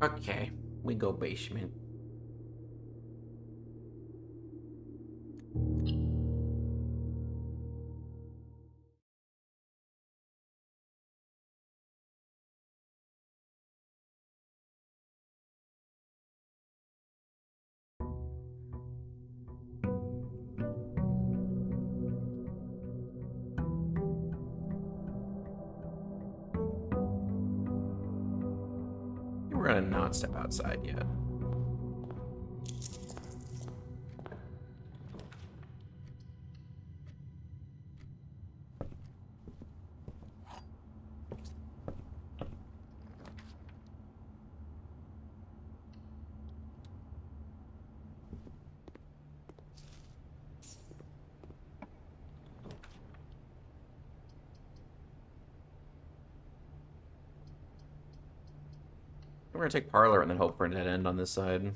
Okay, we go basement. We're gonna not step outside yet. We're gonna take Parlor and then hope for a dead end on this side.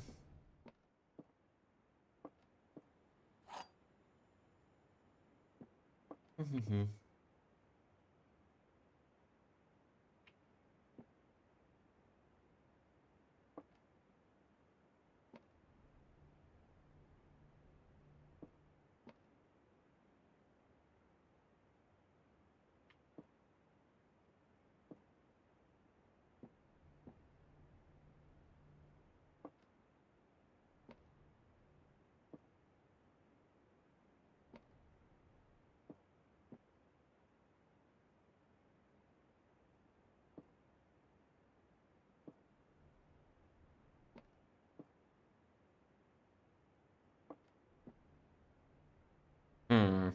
Hmm.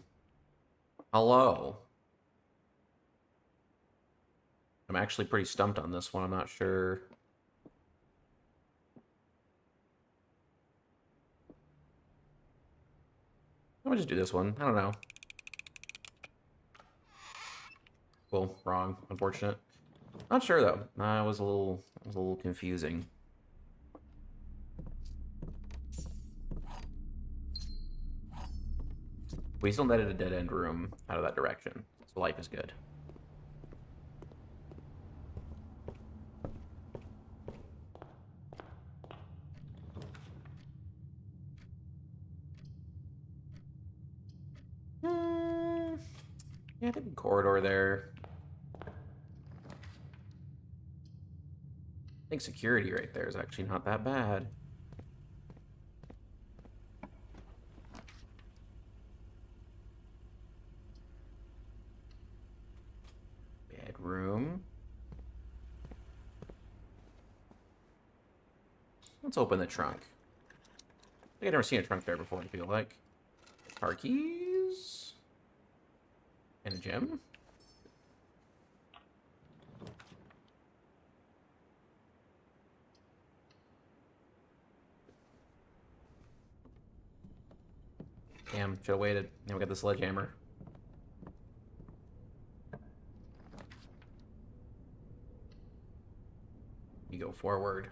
Hello. I'm actually pretty stumped on this one. I'm not sure. I'm gonna just do this one. I don't know. Well, wrong. Unfortunate. Not sure though. It was a little confusing. We still netted a dead end room out of that direction, so life is good. Yeah, I think corridor there. I think security right there is actually not that bad. Bedroom. Let's open the trunk. I think I've never seen a trunk there before, I feel like. Car keys. And a gem. Damn, should've waited. Now we got the sledgehammer. You go forward.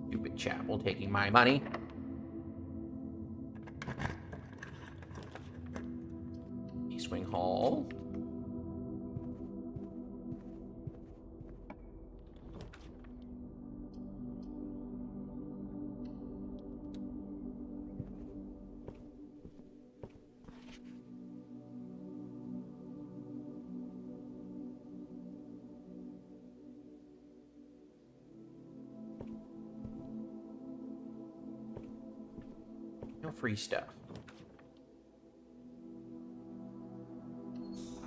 Stupid chapel taking my money. East Wing Hall. No free stuff.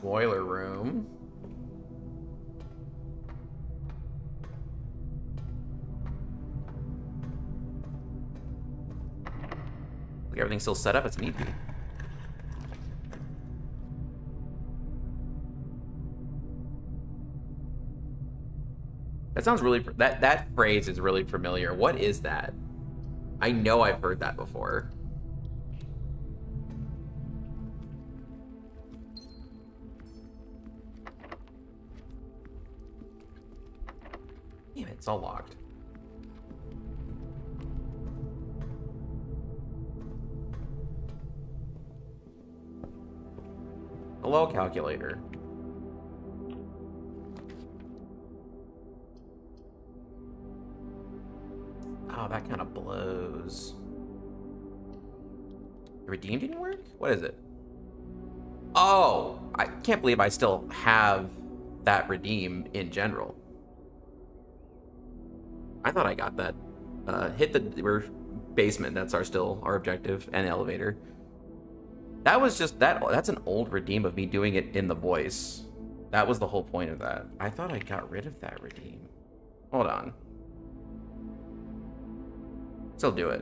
Boiler room. Look, everything's still set up. It's neat. That sounds really... That phrase is really familiar. What is that? I know I've heard that before. Damn it. It's all locked. Hello, calculator. Oh, that kind of blows. The redeem didn't work? What is it? Oh, I can't believe I still have that redeem in general. I thought I got that. Hit the basement. That's our objective, and elevator. That was just that's an old redeem of me doing it in the voice. That was the whole point of that. I thought I got rid of that redeem. Hold on. Still do it.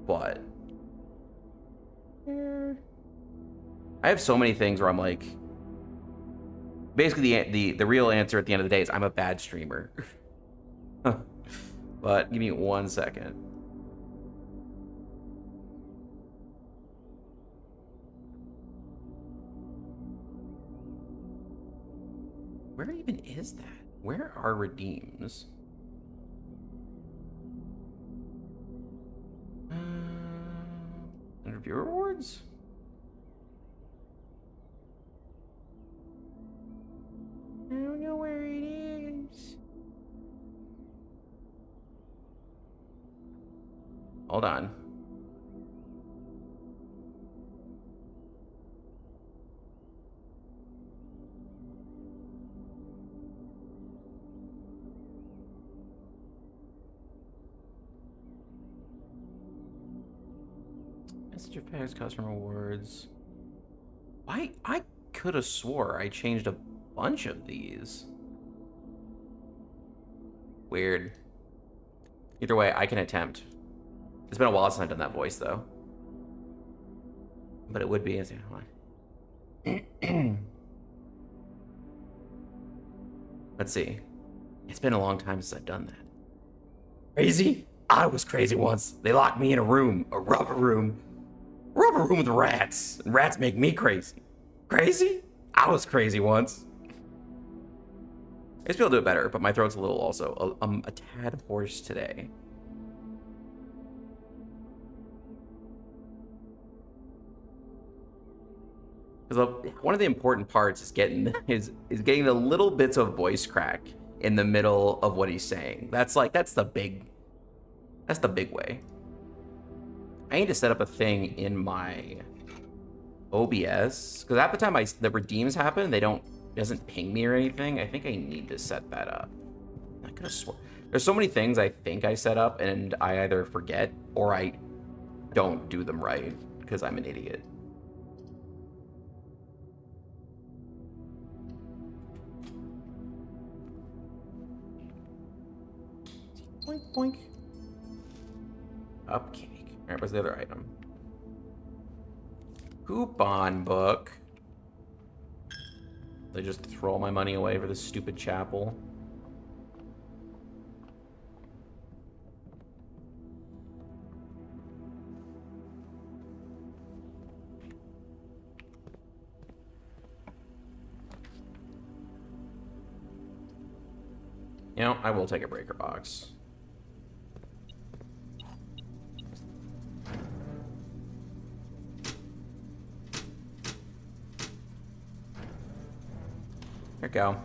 But I have so many things where I'm like, basically the real answer at the end of the day is I'm a bad streamer. But give me 1 second. Where even is that? Where are redeems? Under viewer rewards? I don't know where it is. Hold on. Message effects, customer rewards. I could have swore I changed a bunch of these. Weird. Either way, I can attempt. It's been a while since I've done that voice, though. But it would be as Let's see. It's been a long time since I've done that. Crazy? I was crazy once. They locked me in a room, a rubber room with rats. And rats make me crazy. Crazy? I was crazy once. I just feel to do it better, but my throat's a little also a tad hoarse today. Because one of the important parts is getting getting the little bits of voice crack in the middle of what he's saying. That's the big way. I need to set up a thing in my OBS because at the time the redeems happen, it doesn't ping me or anything. I think I need to set that up. I could have sworn there's so many things I think I set up and I either forget or I don't do them right because I'm an idiot. Boink, boink. Upcake. All right, what's the other item? Coupon book. They just throw my money away for this stupid chapel. You know, I will take a breaker box. There we go.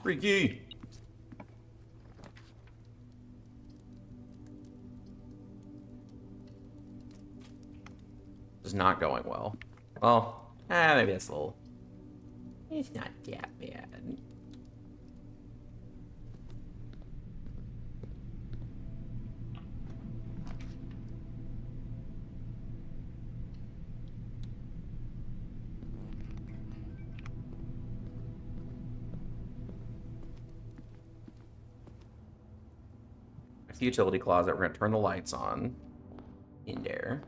Freaky. It's not going well. Well, maybe that's a little... It's not that bad. The utility closet, we're going to turn the lights on in there.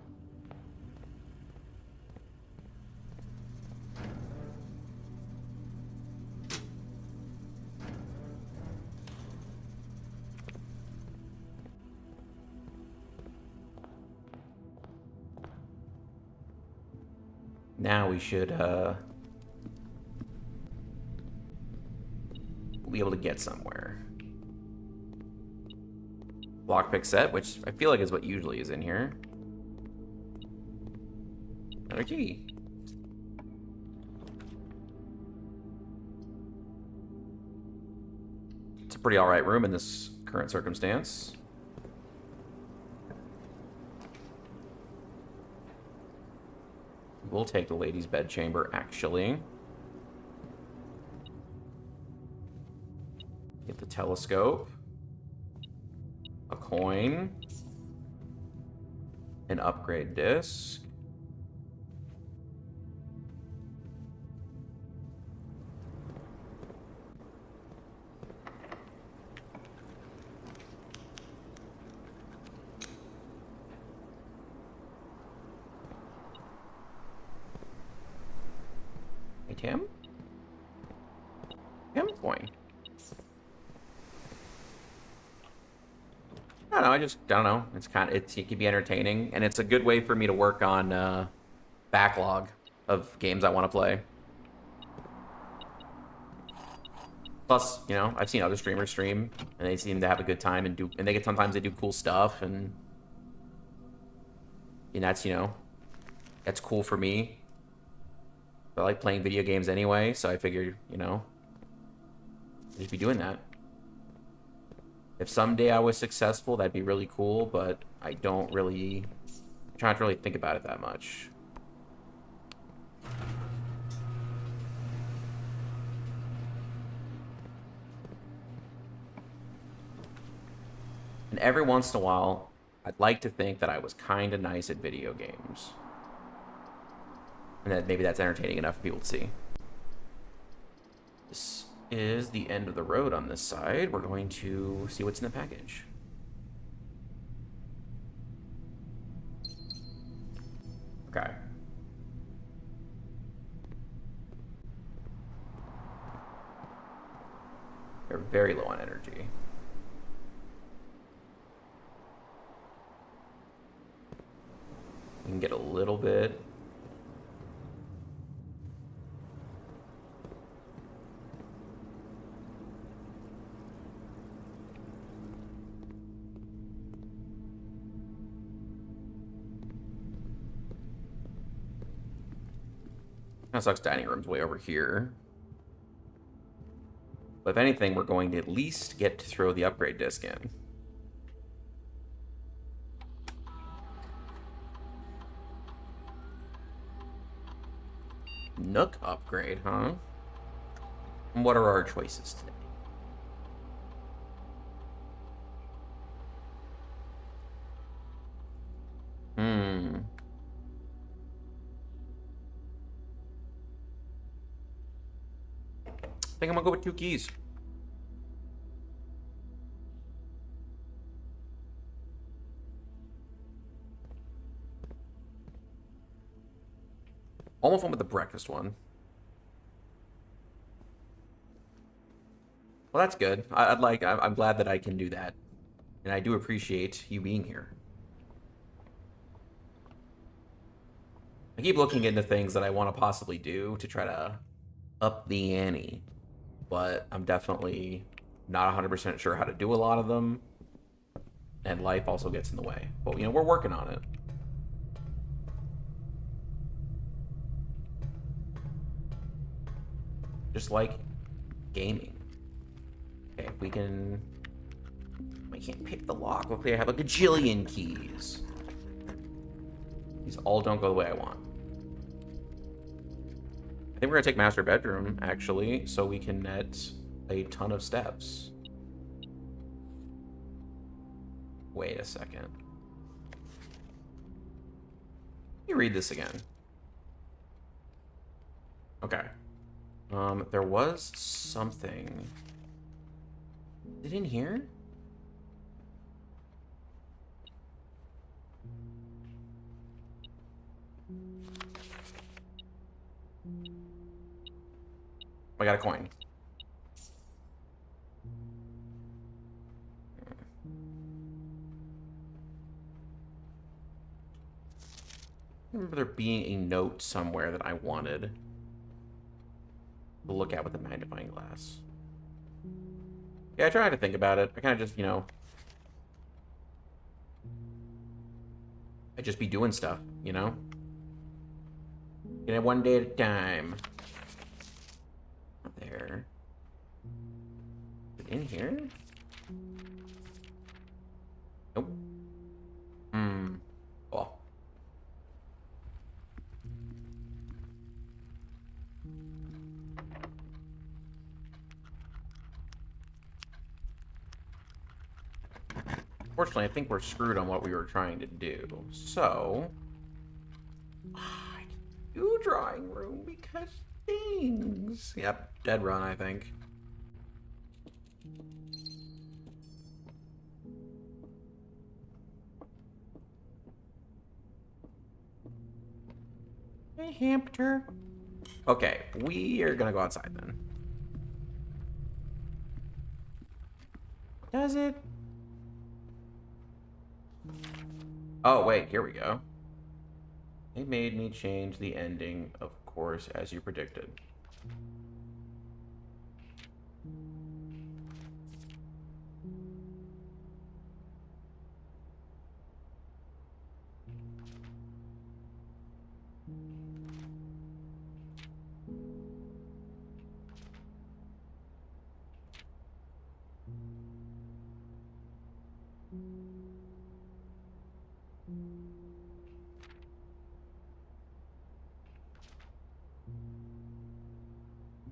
Now we should be able to get somewhere. Lockpick set, which I feel like is what usually is in here. Another key. It's a pretty alright room in this current circumstance. We'll take the ladies' bedchamber, actually. Get the telescope. A coin. An upgrade disc. Hey, Tim? Tim coin. I don't know. It can be entertaining, and it's a good way for me to work on backlog of games I want to play. Plus, you know, I've seen other streamers stream, and they seem to have a good time and sometimes they do cool stuff, and that's, that's cool for me. I like playing video games anyway, so I figured, I'd just be doing that. If someday I was successful, that'd be really cool, but I don't really... try not to really think about it that much. And every once in a while, I'd like to think that I was kind of nice at video games. And that maybe that's entertaining enough for people to see. This is the end of the road on this side. We're going to see what's in the package. Okay. They're very low on energy. You can get a little bit. That sucks, dining room's way over here. But if anything, we're going to at least get to throw the upgrade disc in. Nook upgrade, huh? And what are our choices today? I think I'm gonna go with 2 keys. Almost went with the breakfast one. Well, that's good. I'm glad that I can do that. And I do appreciate you being here. I keep looking into things that I want to possibly do to try to up the ante. But I'm definitely not 100% sure how to do a lot of them. And life also gets in the way. But, we're working on it. Just like gaming. Okay, if we can... I can't pick the lock. Luckily, I have a gajillion keys. These all don't go the way I want. I think we're going to take master bedroom, actually, so we can net a ton of steps. Wait a second. Let me read this again. Okay. There was something. Is it in here? I got a coin. remember there being a note somewhere that I wanted to look at with the magnifying glass. Yeah, I tried to think about it. I kind of just, you know... I'd just be doing stuff, you know? Get it one day at a time. Not there. Is it in here? Nope. Oh. Fortunately, I think we're screwed on what we were trying to do. So... I can do drawing room because things... Yep, dead run, I think. Hey, hamster. Okay, we are gonna go outside then. Does it? Oh, wait, here we go. They made me change the ending, of course, as you predicted.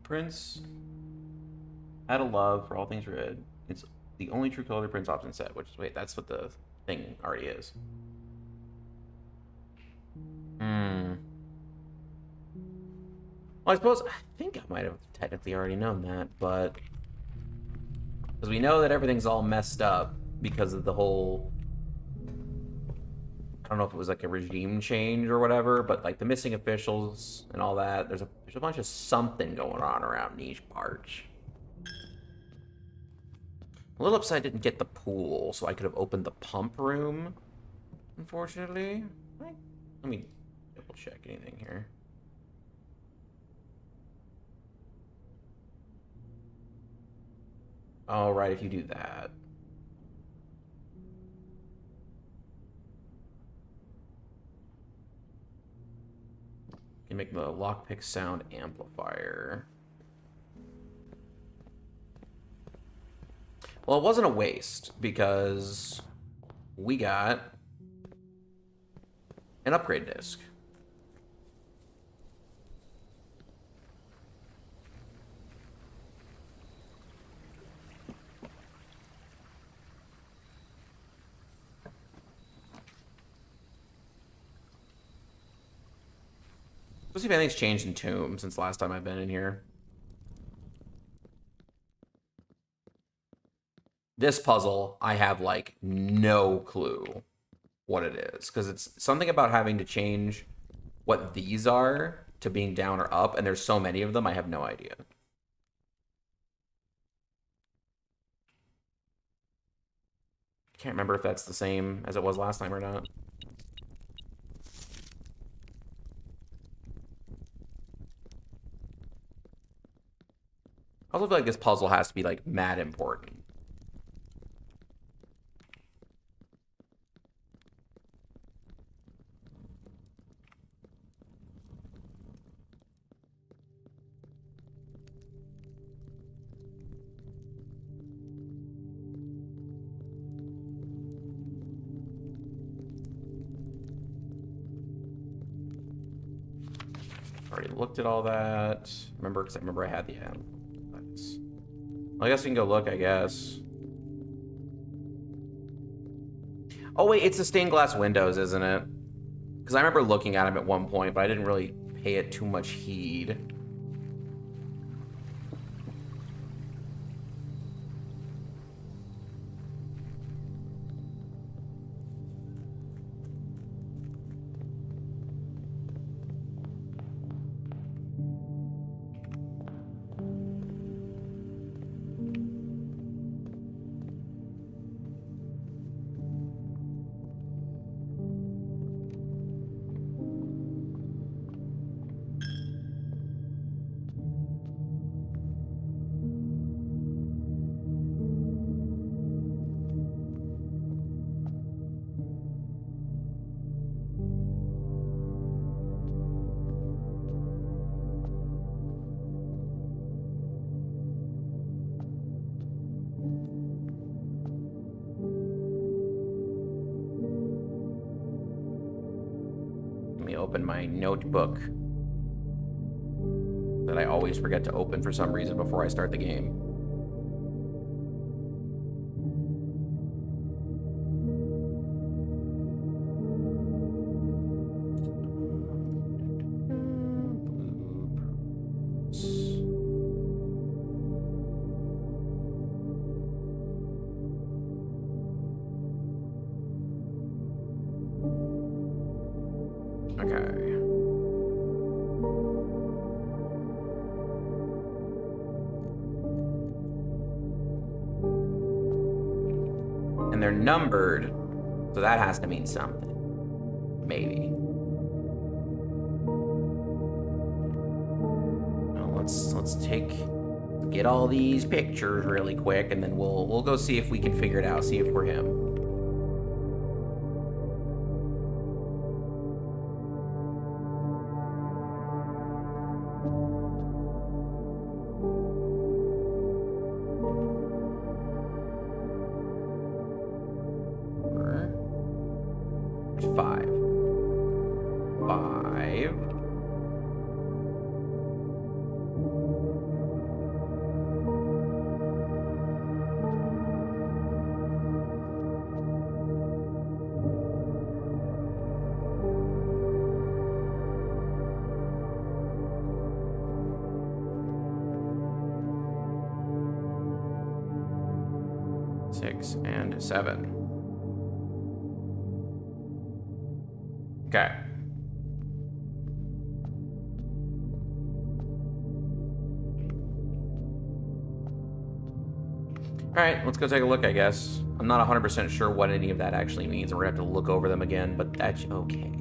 Prince had a love for all things red. It's the only true color the Prince often said, which is, wait, that's what the thing already is. Well, I suppose, I think I might have technically already known that, but... Because we know that everything's all messed up because of the whole... I don't know if it was like a regime change or whatever, but like the missing officials and all that, there's a bunch of something going on around Niche Parch. A little upset I didn't get the pool, so I could have opened the pump room, unfortunately. Let me double check anything here. All right, if you do that. You can make the lockpick sound amplifier. Well, it wasn't a waste, because we got an upgrade disc. Let's see if anything's changed in Tomb since last time I've been in here. This puzzle, I have, like, no clue what it is. Because it's something about having to change what these are to being down or up, and there's so many of them, I have no idea. Can't remember if that's the same as it was last time or not. I also feel like this puzzle has to be, like, mad important. Already looked at all that. Remember, because I remember I had the lights. Well, I guess we can go look, I guess. Oh, wait, it's the stained glass windows, isn't it? Because I remember looking at them at one point, but I didn't really pay it too much heed. Let me open my notebook that I always forget to open for some reason before I start the game. Okay. And they're numbered, so that has to mean something. Maybe. Well, let's get all these pictures really quick, and then we'll go see if we can figure it out. See if we're him. Five. 6 and 7. Okay. Alright, let's go take a look, I guess. I'm not 100% sure what any of that actually means, and we're gonna have to look over them again, but that's okay.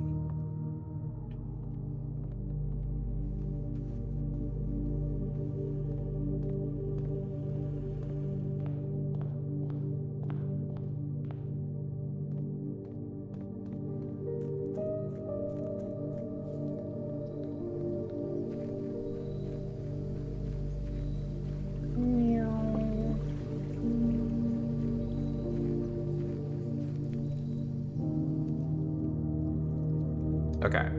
Okay.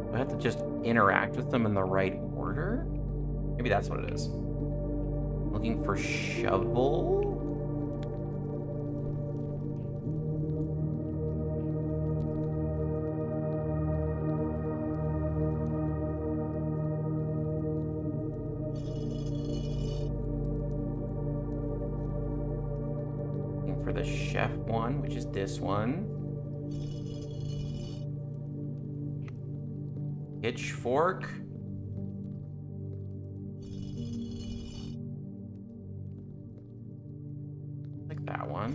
Do I have to just interact with them in the right order? Maybe that's what it is. Looking for shovel? For the chef one, which is this one. Pitchfork. Like that one.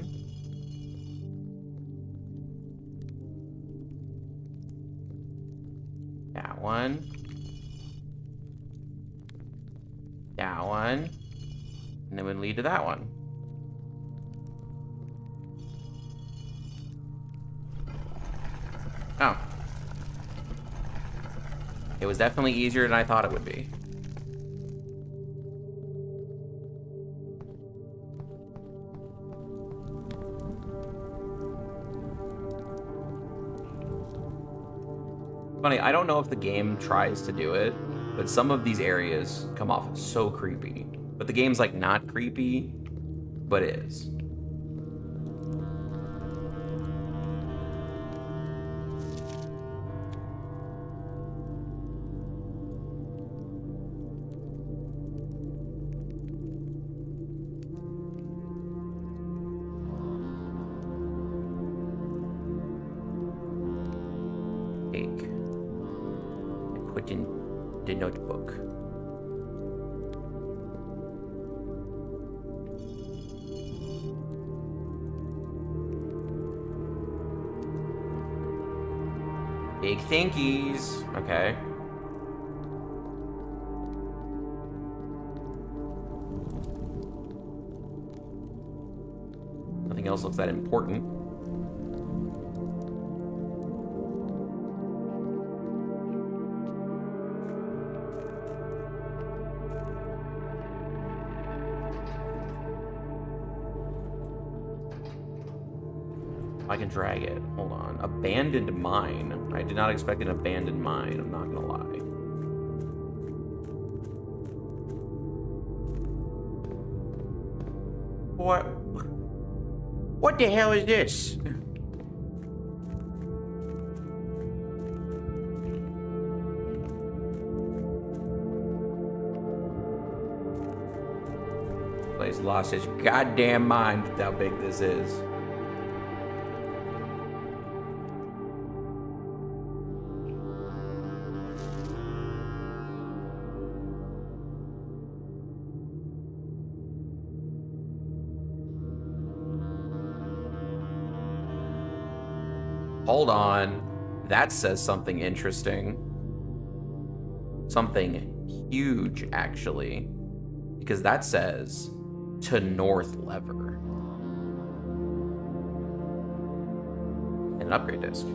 That one. That one. And then would lead to that one. Oh. It was definitely easier than I thought it would be. Funny, I don't know if the game tries to do it, but some of these areas come off so creepy. But the game's like not creepy, but is. Put in the notebook. Big thinkies. Okay. else looks that important. I can drag it. Hold on. Abandoned mine. I did not expect an abandoned mine. I'm not gonna lie. What the hell is this? Place lost his goddamn mind with how big this is. Hold on. That says something interesting. Something huge, actually. Because that says to North Lever. And an upgrade disc.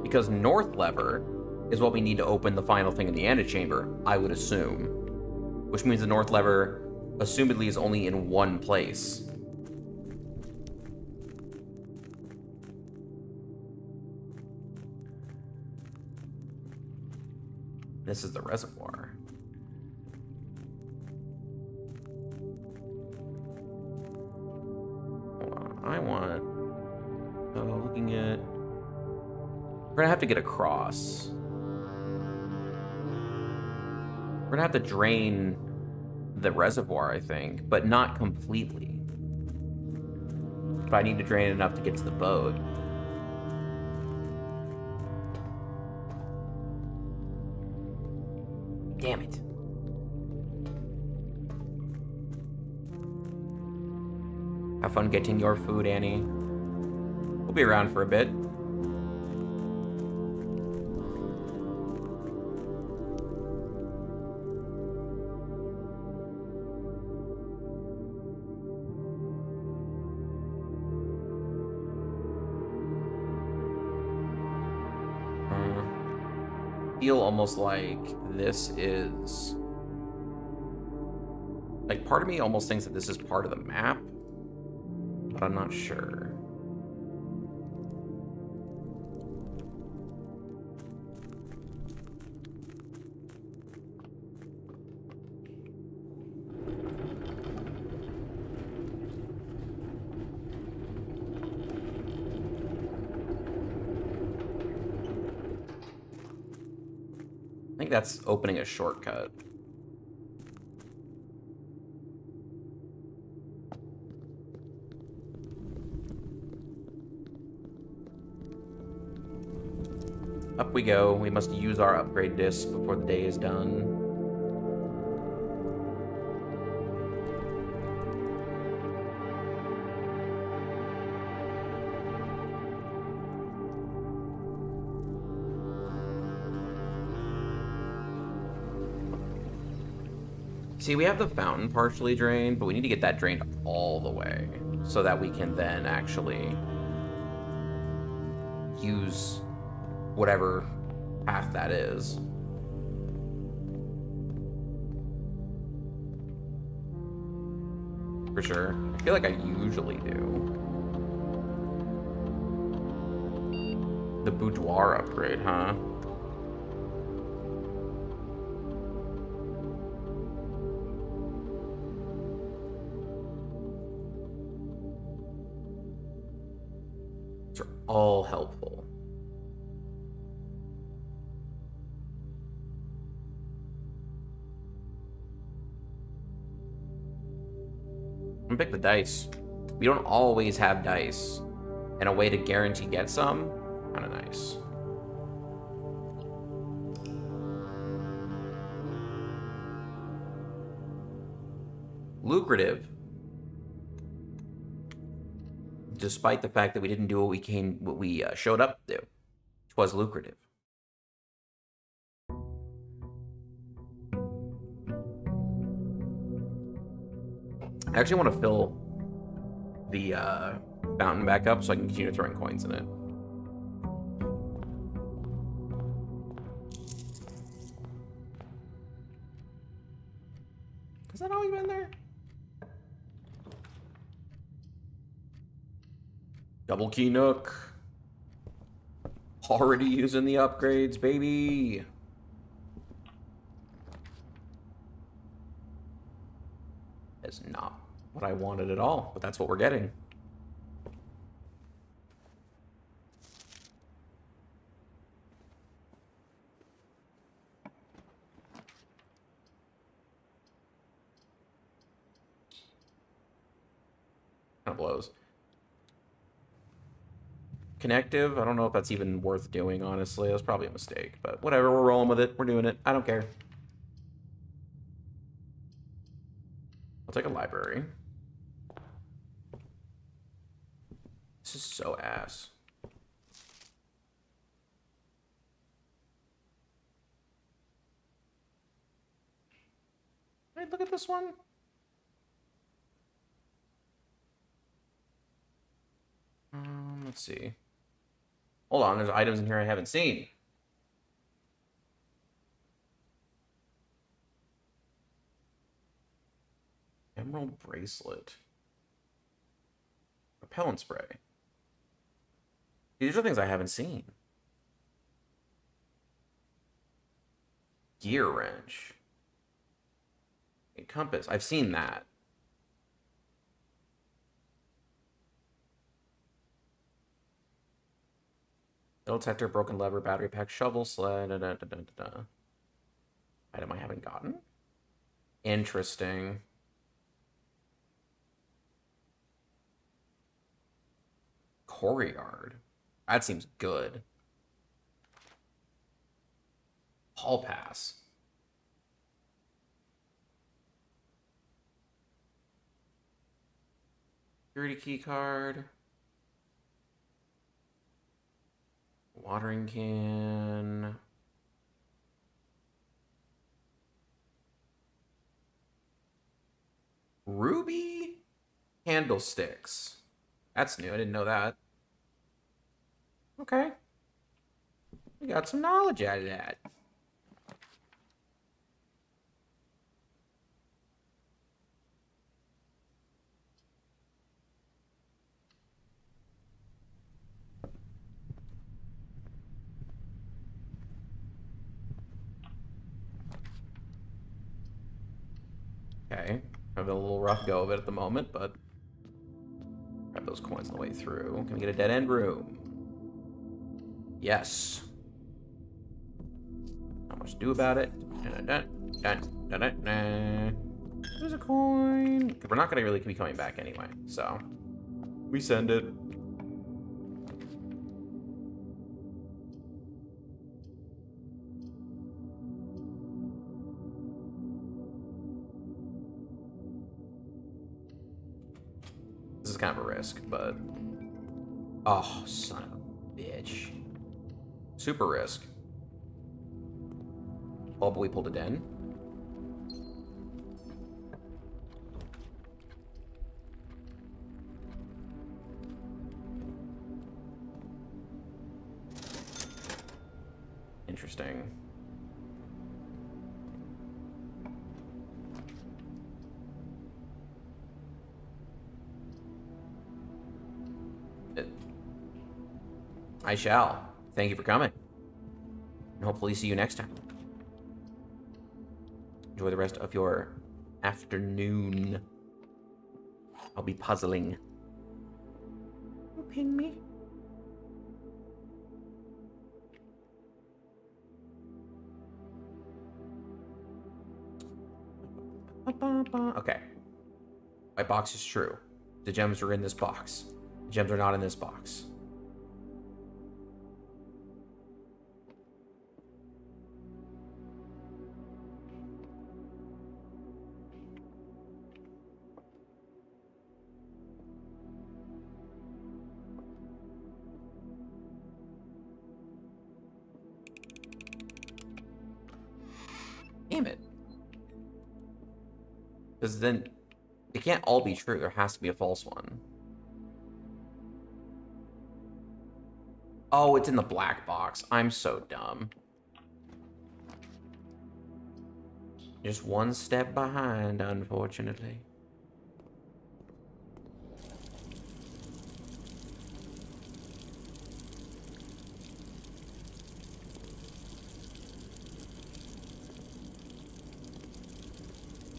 Because North Lever is what we need to open the final thing in the antechamber, I would assume. Which means the North Lever, assumedly, is only in one place. This is the reservoir. Hold on. I want... Oh, looking at... We're gonna have to get across. We're gonna have to drain the reservoir, I think, but not completely. But I need to drain it enough to get to the boat. Damn it. Have fun getting your food, Annie. We'll be around for a bit. Feel almost like this is... Like, part of me almost thinks that this is part of the map, but I'm not sure. I think that's opening a shortcut. Up we go. We must use our upgrade disc before the day is done. See, we have the fountain partially drained, but we need to get that drained all the way so that we can then actually use whatever path that is. For sure. I feel like I usually do. The boudoir upgrade, huh? These are all helpful. I'm gonna pick the dice. We don't always have dice, and a way to guarantee get some, kind of nice. Lucrative, despite the fact that we didn't do what we showed up to do, which was lucrative. I actually want to fill the fountain back up so I can continue throwing coins in it. Has that always been there? Double key nook. Already using the upgrades, baby. That's not what I wanted at all, but that's what we're getting. Kind of blows. Connective, I don't know if that's even worth doing, honestly. That's probably a mistake, but whatever, we're rolling with it. We're doing it. I don't care. I'll take a library. This is so ass. Hey, look at this one. Let's see. Hold on, there's items in here I haven't seen. Emerald bracelet. Repellent spray. These are things I haven't seen. Gear wrench. A compass. I've seen that. Metal detector, broken lever, battery pack, shovel, sled, Item I haven't gotten? Interesting. Courtyard. That seems good. Hall pass. Security key card. Watering can. Ruby candlesticks. That's new. I didn't know that. Okay. We got some knowledge out of that. Okay. Having a little rough go of it at the moment, but grab those coins on the way through. Can we get a dead end room? Yes. Not much to do about it. There's a coin. We're not gonna really be coming back anyway, so we send it. This is kind of a risk, but oh, son of a bitch. Super risk. Oh, but we pulled it in. Interesting. I shall. Thank you for coming. And hopefully see you next time. Enjoy the rest of your afternoon. I'll be puzzling. You ping me? Okay. My box is true. The gems are in this box. The gems are not in this box. Damn it. Because then, they can't all be true. There has to be a false one. Oh, it's in the black box. I'm so dumb. Just one step behind, unfortunately.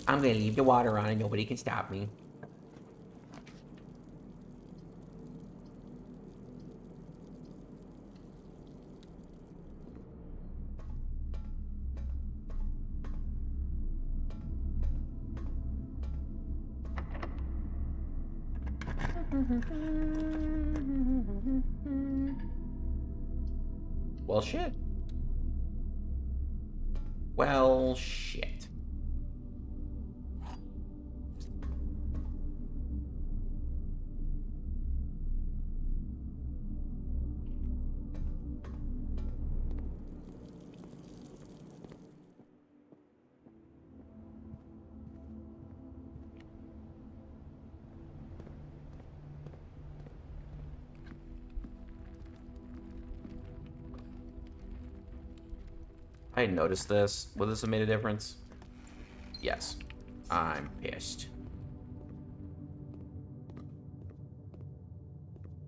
I'm gonna leave the water on and nobody can stop me. Well, shit. Well, shit. I didn't notice this. Would this have made a difference? Yes. I'm pissed.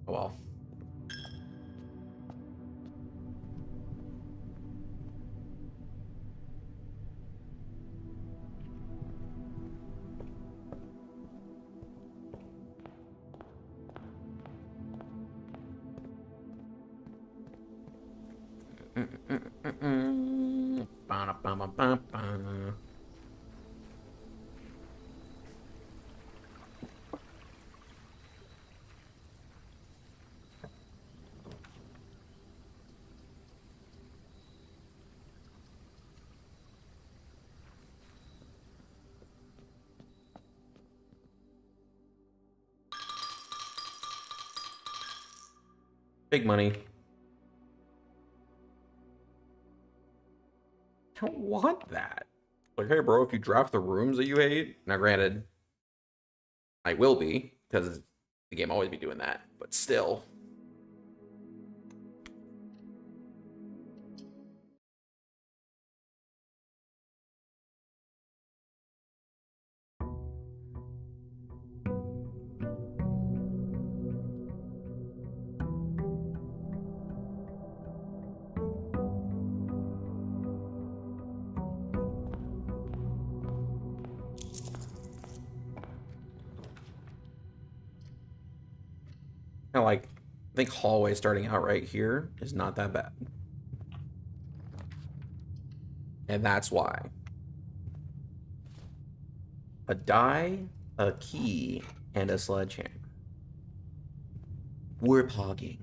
Oh well. Ba-da-ba-ba-ba-ba. Big money. I don't want that. Like, hey, bro, if you draft the rooms that you hate, now granted, I will be, because the game always be doing that, but still. Kind of like, I think hallway starting out right here is not that bad. And that's why. A die, a key, and a sledgehammer. We're pogging.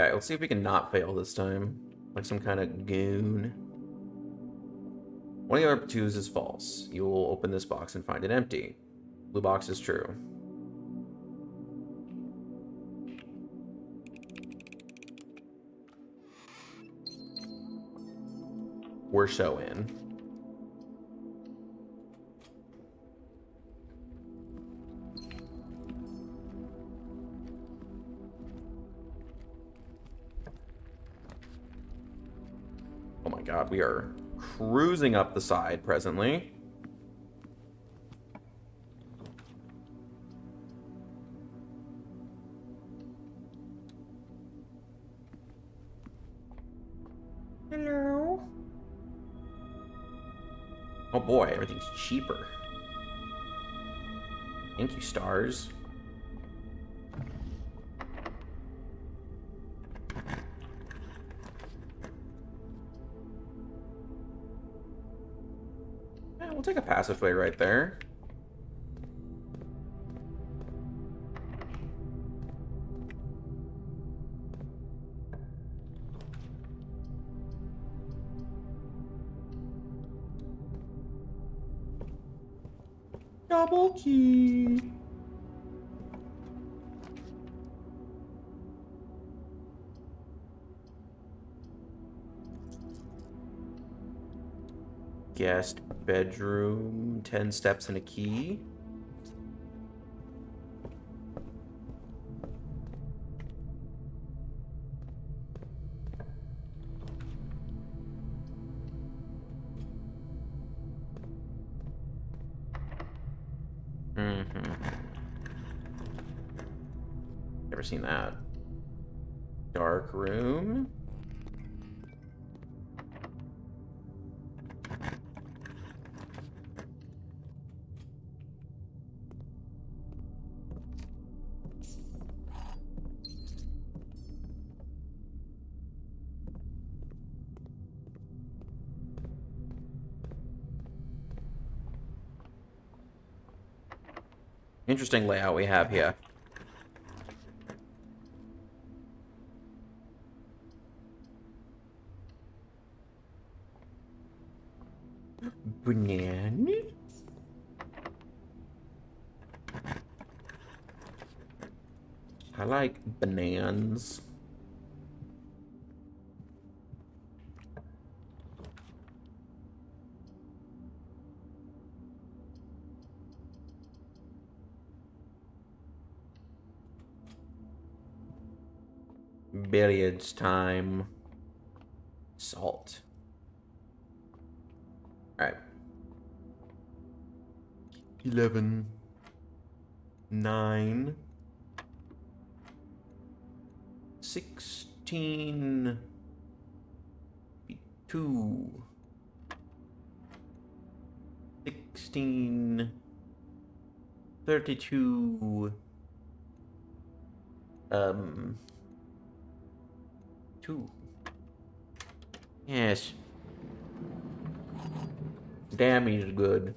Okay, let's see if we can not fail this time. Like some kind of goon. One of the other twos is false. You will open this box and find it empty. Blue box is true. We're so in. Oh my god, we are cruising up the side presently. Hello? Oh boy, everything's cheaper. Thank you, stars. Yeah, we'll take a passageway right there. double key. Guest bedroom, 10 steps and a key. Never seen that. Dark room. Interesting layout we have here. Banana? I like bananas. Billiards time. Salt. Alright. 11. 9. 16. 2. 16. 32. 2. Yes. Damn, he's good.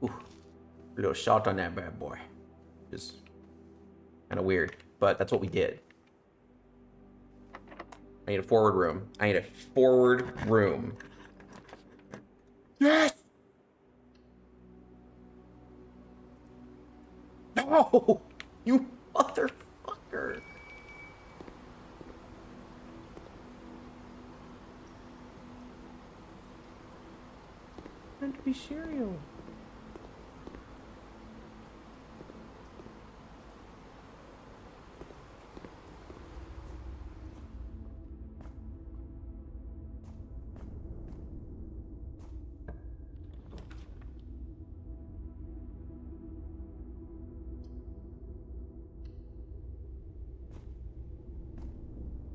Ooh, a little shot on that bad boy. Just kind of weird, but that's what we did. I need a forward room. I need a forward room. Yes! No! You motherfucker! Meant to be cereal.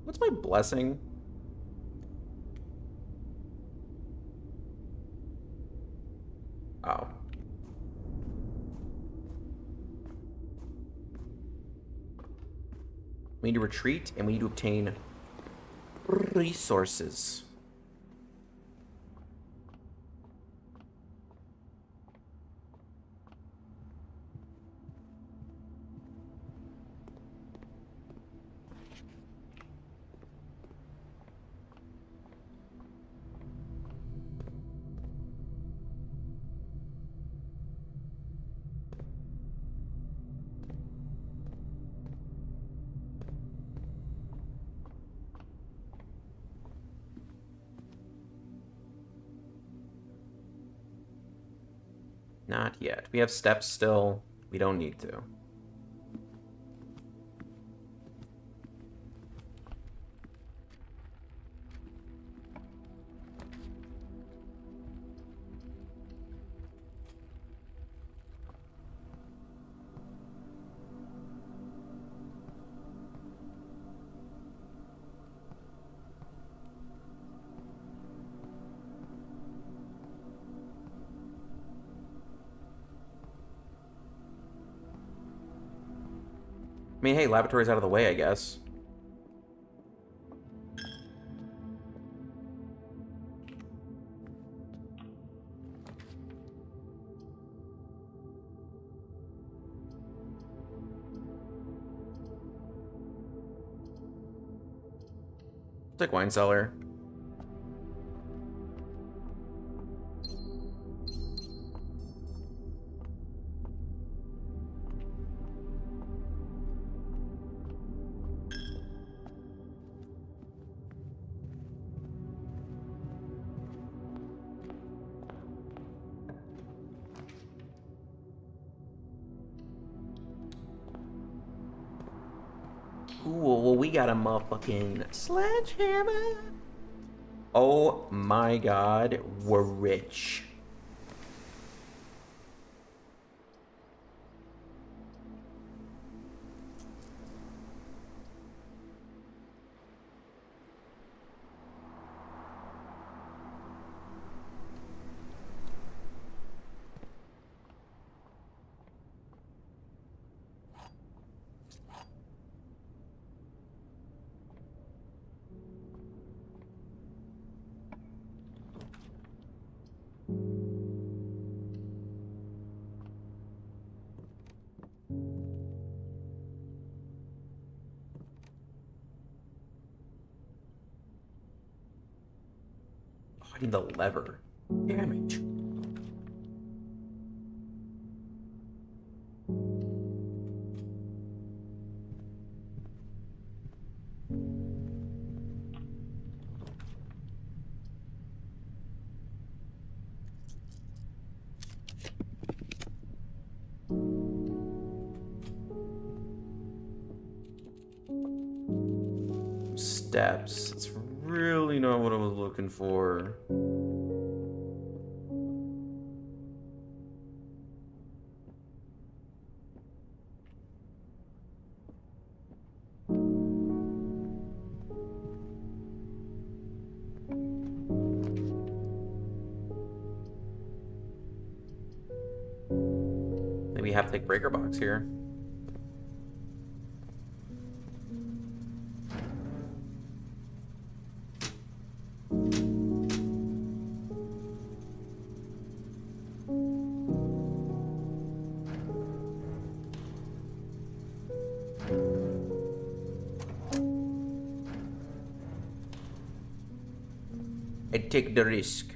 What's my blessing? Oh. We need to retreat, and we need to obtain resources. Not yet. We have steps still. We don't need to. I mean, hey, laboratory's out of the way, I guess. take wine cellar. Cool, well, we got a motherfucking sledgehammer. Oh my god, we're rich. Oh, I need the lever. Damage. Steps. That's really not what I was looking for. Maybe you have to take breaker box here. I take the risk.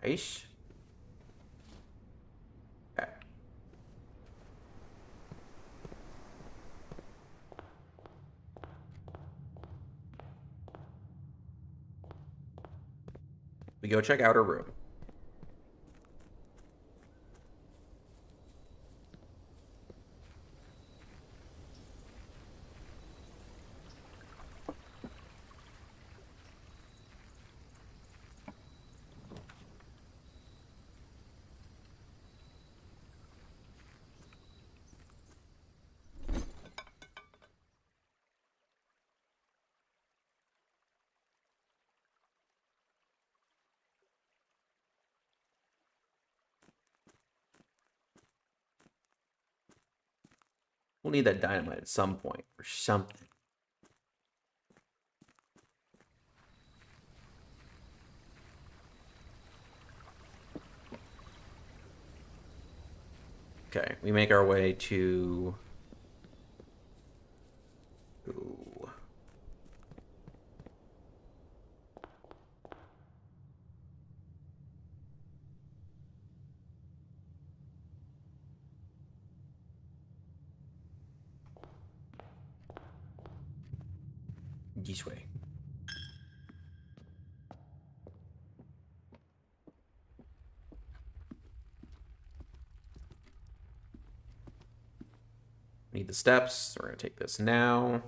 Nice. Okay. We go check out her room. We'll need that dynamite at some point or something. Okay, we make our way to... Ooh. This way. Need the steps, so we're gonna take this now.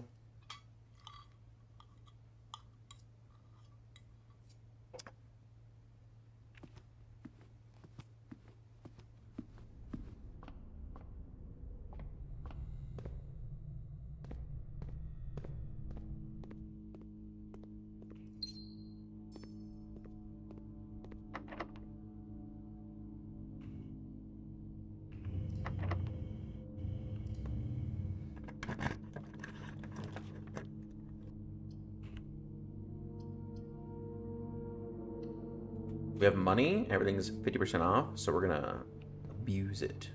we have money. Everything's 50% off, so we're gonna abuse it.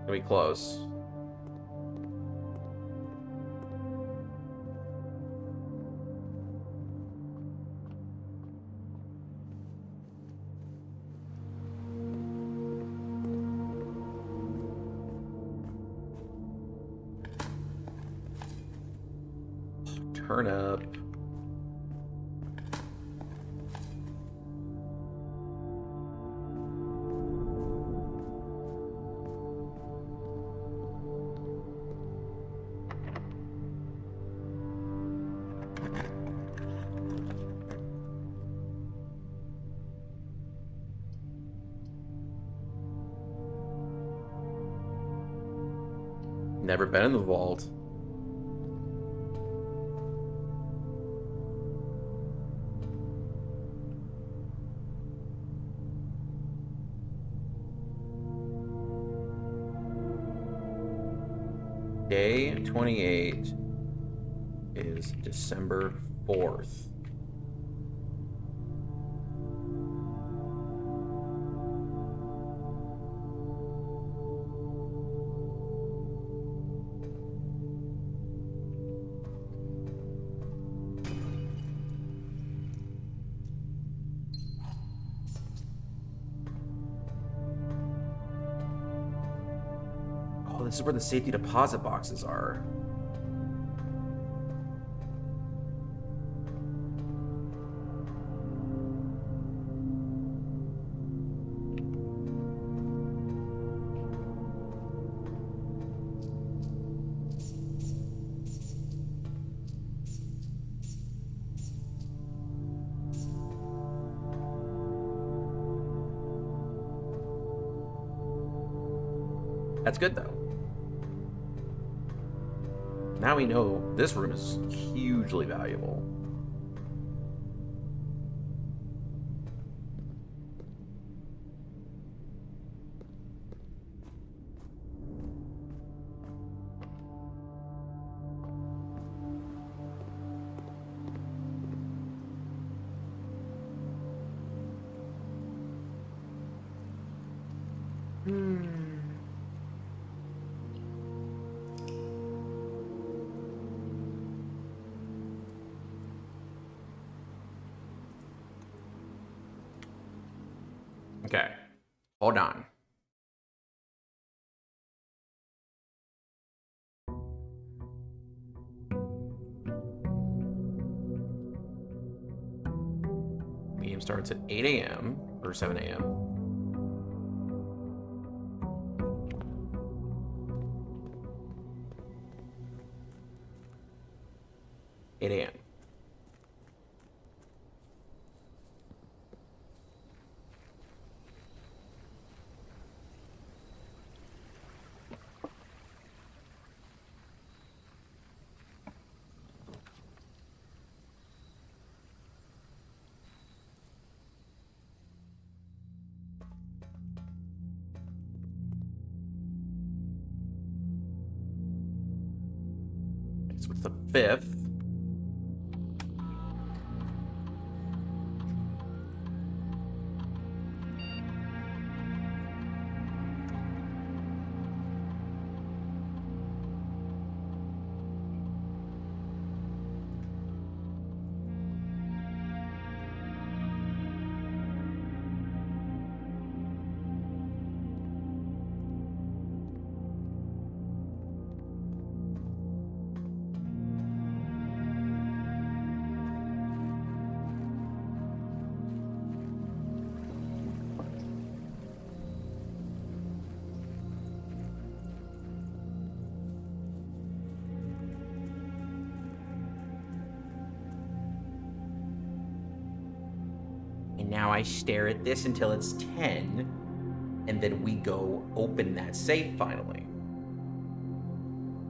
We close. Turn up. Never been in the vault. Day 28 is December 4th. This is where the safety deposit boxes are. That's good though. Now we know this room is hugely valuable. Okay, hold on. Game starts at 8 a.m. or 7 a.m. So it's the 5th. And now I stare at this until it's 10. and then we go open that safe finally.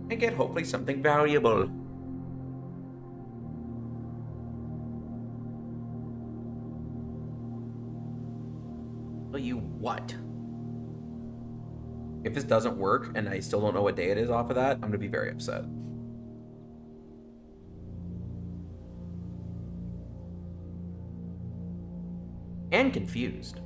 And get hopefully something valuable. Tell you what? If this doesn't work and I still don't know what day it is off of that, I'm gonna be very upset. And confused.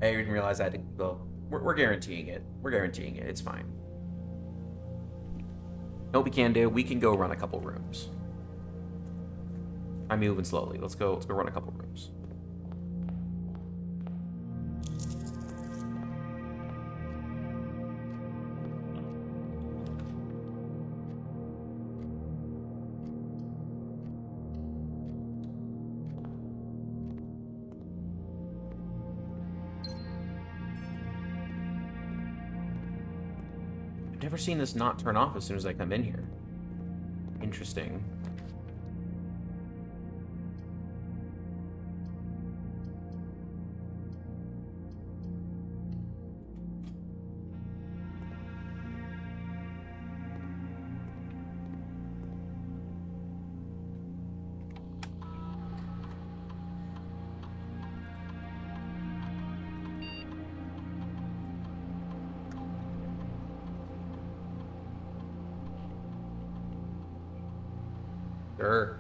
I didn't realize I had to go. We're guaranteeing it. We're guaranteeing it. It's fine. Know what we can do? We can go run a couple rooms. I'm moving slowly. Let's go run a couple rooms. I've never seen this not turn off as soon as I come in here. Interesting. Sure.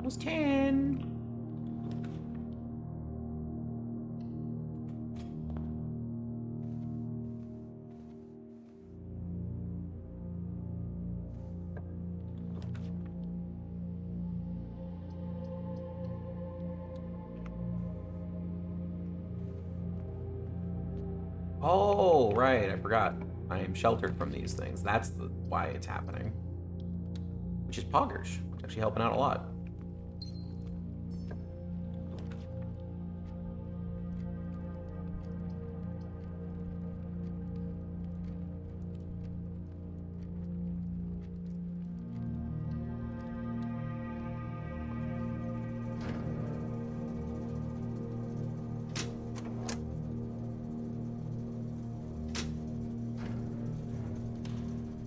It was 10. Oh, right, I forgot. I am sheltered from these things. That's why it's happening. Which is poggers. It's actually helping out a lot.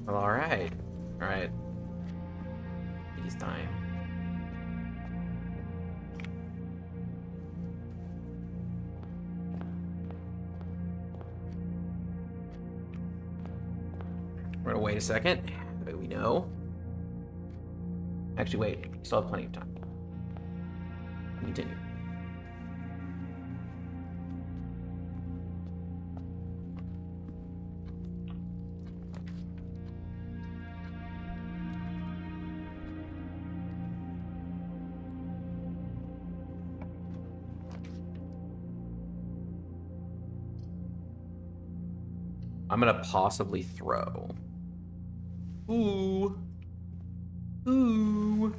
Well, alright. Alright. It is time. We're gonna wait a second. That way we know. Actually, wait. We still have plenty of time. Continue. I'm gonna possibly throw. Ooh. Ooh.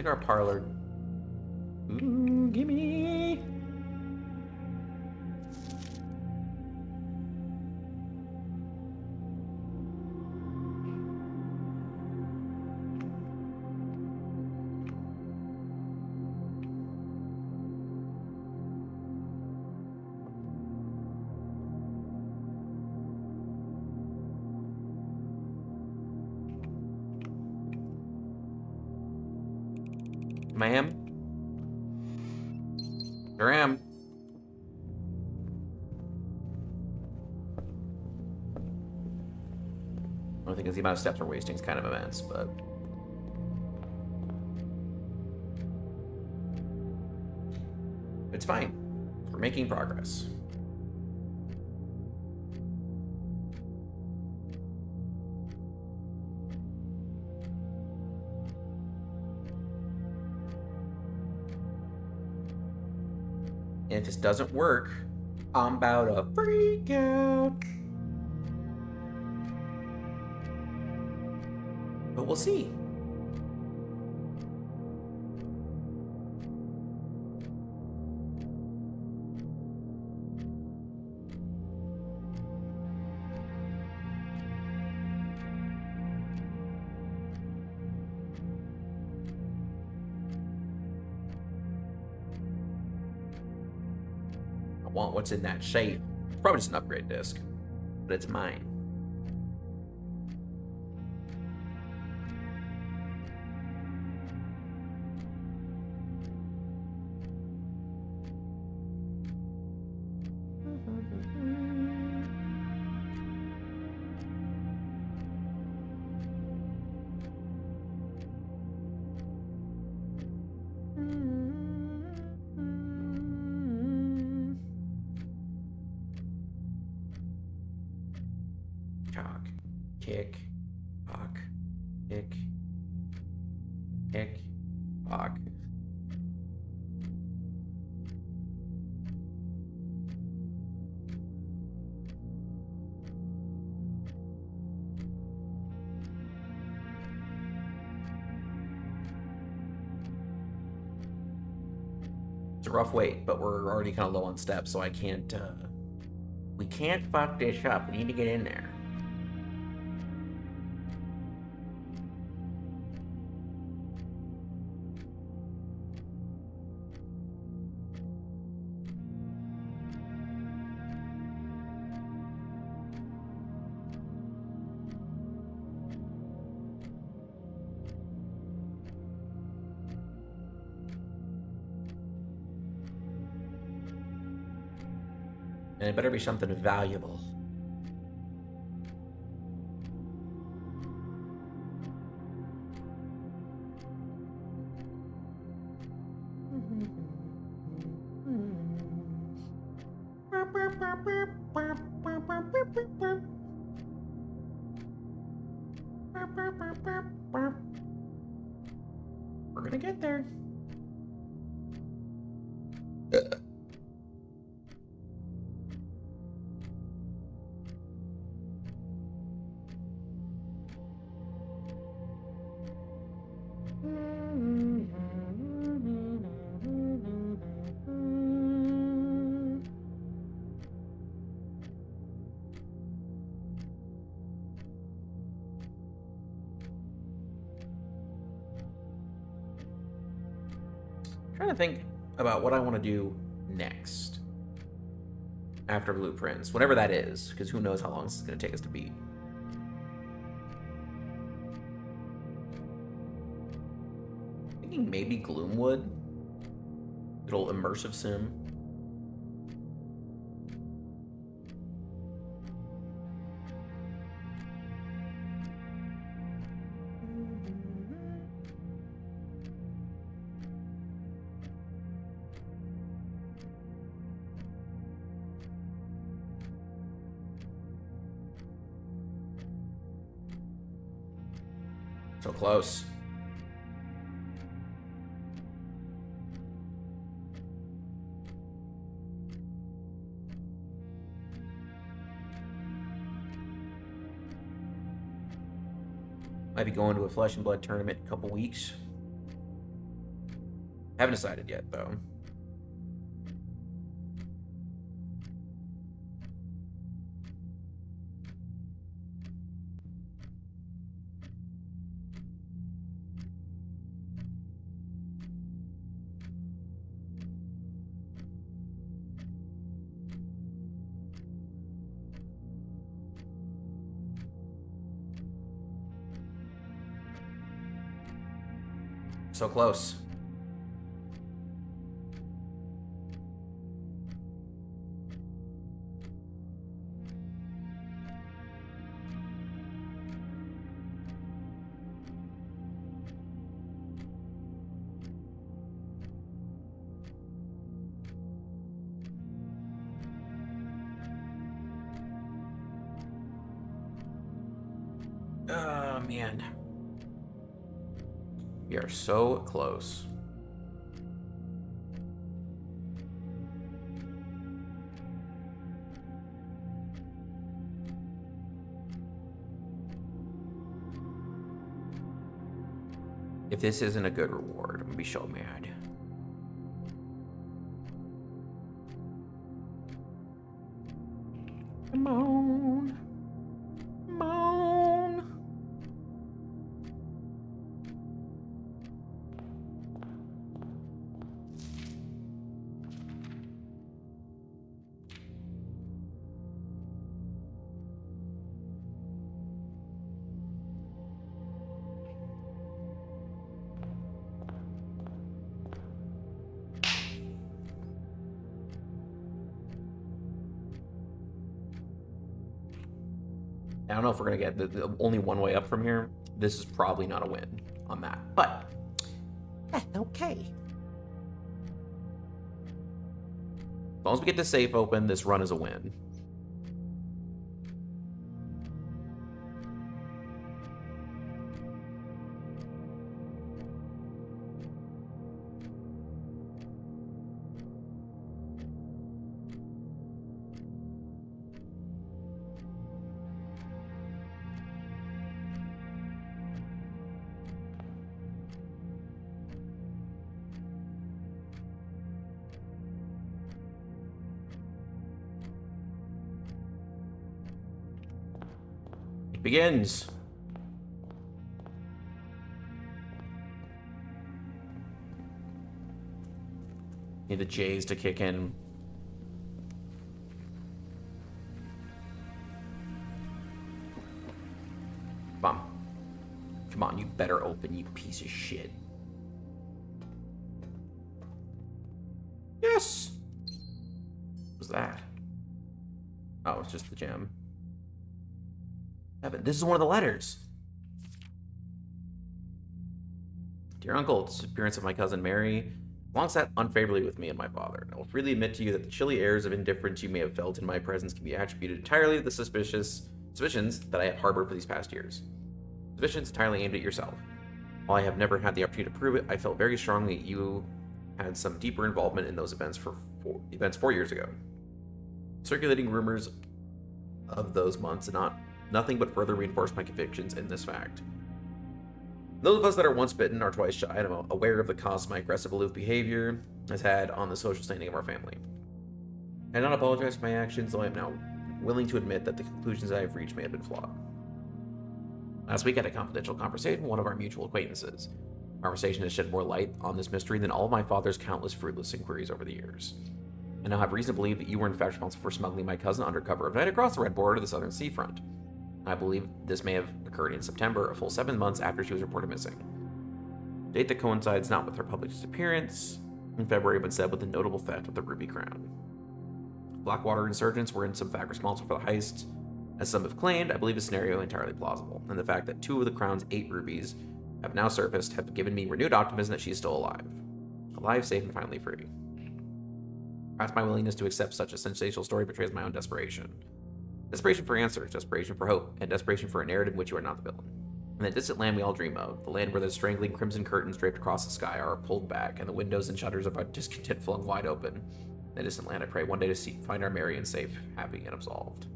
take our parlor. Ooh, gimme. Ma'am? Sure am. I don't think it's the amount of steps we're wasting is kind of immense, but... it's fine. We're making progress. And if this doesn't work, I'm about to freak out. But we'll see. Want what's in that safe. It's probably just an upgrade disc, but it's mine. Cock, kick, cock, kick, kick, cock. It's a rough wait, but we're already kind of low on steps, so I can't, we can't fuck this up. We need to get in there. And it better be something valuable. We're gonna get there. Trying to think about what I want to do next after Blueprints, whatever that is, because who knows how long this is going to take us to beat. Thinking maybe Gloomwood, little immersive sim. So close. Might be going to a Flesh and Blood tournament in a couple weeks. Haven't decided yet, though. So close. Oh, man. We are so close. If this isn't a good reward, I'm gonna be so mad. Come on. Come on. I don't know if we're gonna get the only one way up from here. This is probably not a win on that, but okay. As long as we get the safe open, this run is a win. Begins. Need the J's to kick in. Come on. Come on, you better open, you piece of shit. Yes! What was that? Oh, it's just the gem. This is one of the letters. Dear Uncle, the disappearance of my cousin Mary long sat unfavorably with me and my father. I will freely admit to you that the chilly airs of indifference you may have felt in my presence can be attributed entirely to the suspicions that I have harbored for these past years. Suspicions entirely aimed at yourself. While I have never had the opportunity to prove it, I felt very strongly that you had some deeper involvement in those events 4 years ago. Circulating rumors of those months and nothing but further reinforced my convictions in this fact. Those of us that are once bitten are twice shy, and I'm aware of the cost my aggressive, aloof behavior has had on the social standing of our family. I do not apologize for my actions, though I am now willing to admit that the conclusions I have reached may have been flawed. Last week I had a confidential conversation with one of our mutual acquaintances. The conversation has shed more light on this mystery than all of my father's countless fruitless inquiries over the years. I now have reason to believe that you were in fact responsible for smuggling my cousin under cover of night across the Red Border to the southern seafront. I believe this may have occurred in September, a full 7 months after she was reported missing. A date that coincides not with her public disappearance in February, but instead with the notable theft of the Ruby Crown. Blackwater insurgents were in some fact responsible for the heist. As some have claimed, I believe the scenario entirely plausible, and the fact that 2 of the Crown's 8 rubies have now surfaced have given me renewed optimism that she is still alive. Alive, safe, and finally free. Perhaps my willingness to accept such a sensational story betrays my own desperation. Desperation for answers, desperation for hope, and desperation for a narrative in which you are not the villain. In the distant land we all dream of, the land where the strangling crimson curtains draped across the sky are pulled back, and the windows and shutters of our discontent flung wide open. In the distant land I pray one day to find our Marion safe, happy, and absolved.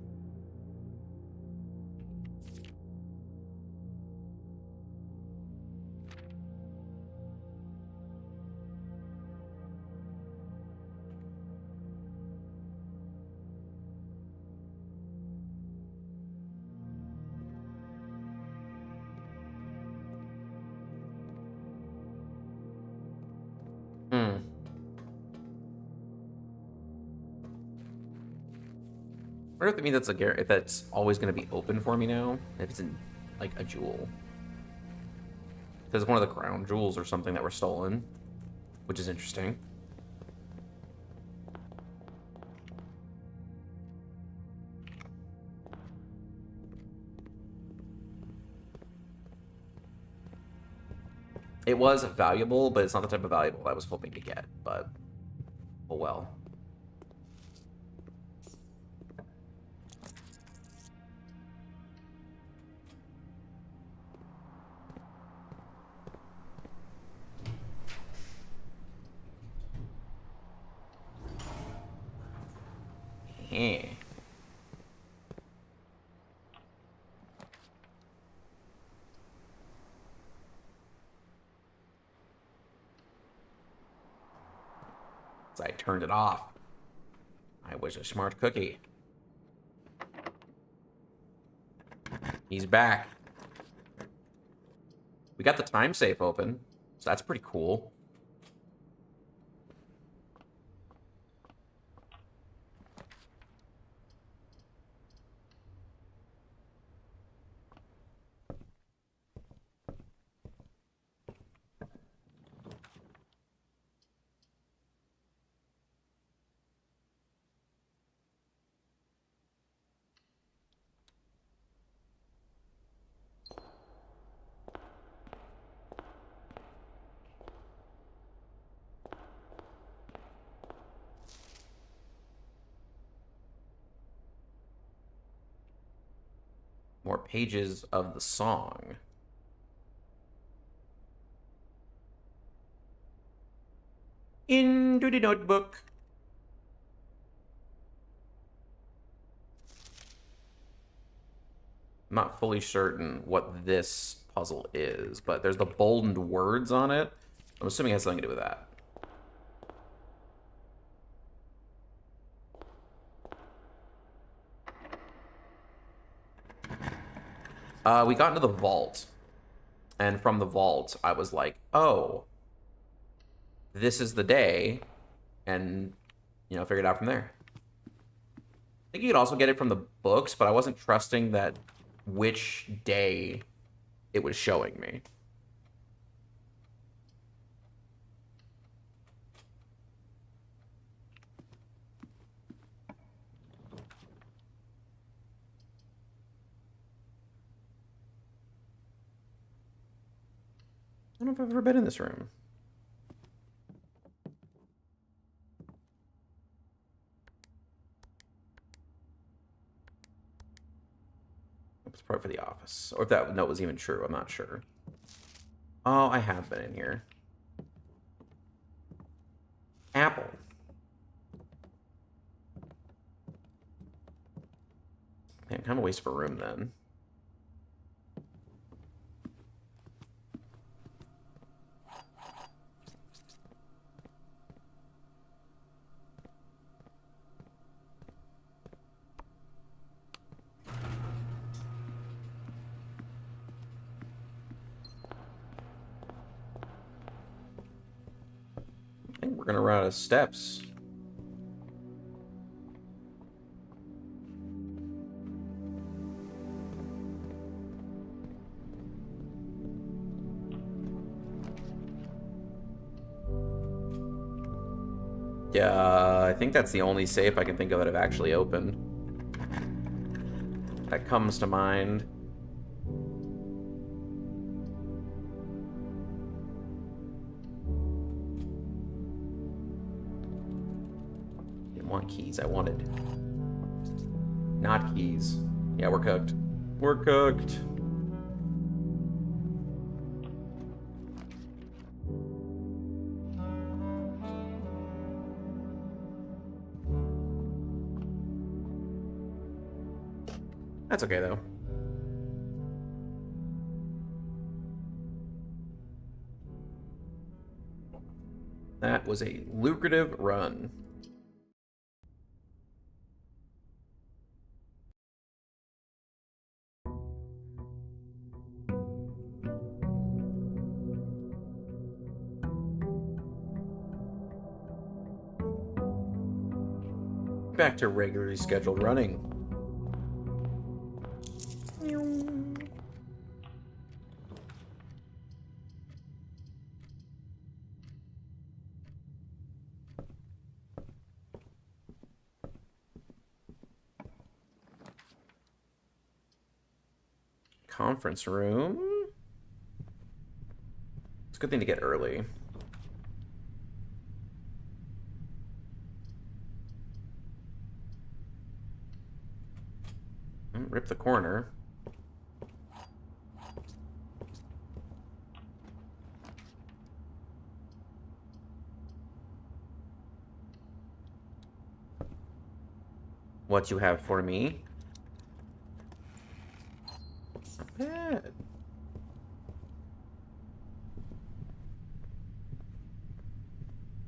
I wonder if it means that's if that's always going to be open for me now. If it's in, like, a jewel. Because it's one of the crown jewels or something that were stolen. Which is interesting. It was valuable, but it's not the type of valuable I was hoping to get. But, oh well. Eh. So I turned it off. I was a smart cookie. He's back. We got the time safe open, so that's pretty cool. More pages of the song. Into the notebook. I'm not fully certain what this puzzle is, but there's the boldened words on it. I'm assuming it has something to do with that. We got into the vault. And from the vault, I was like, oh, this is the day. And, you know, figured it out from there. I think you could also get it from the books, but I wasn't trusting that which day it was showing me. I don't know if I've ever been in this room. It's probably for the office. Or if that note was even true, I'm not sure. Oh, I have been in here. Apple. Man, kind of waste of a room then. I think we're gonna run out of steps. Yeah, I think that's the only safe I can think of that I've actually opened. That comes to mind. Didn't want keys, I wanted... not keys. Yeah, we're cooked. We're cooked. That's okay, though. That was a lucrative run. Back to regularly scheduled running. conference room. It's a good thing to get early. Rip the corner. What you have for me? Not bad.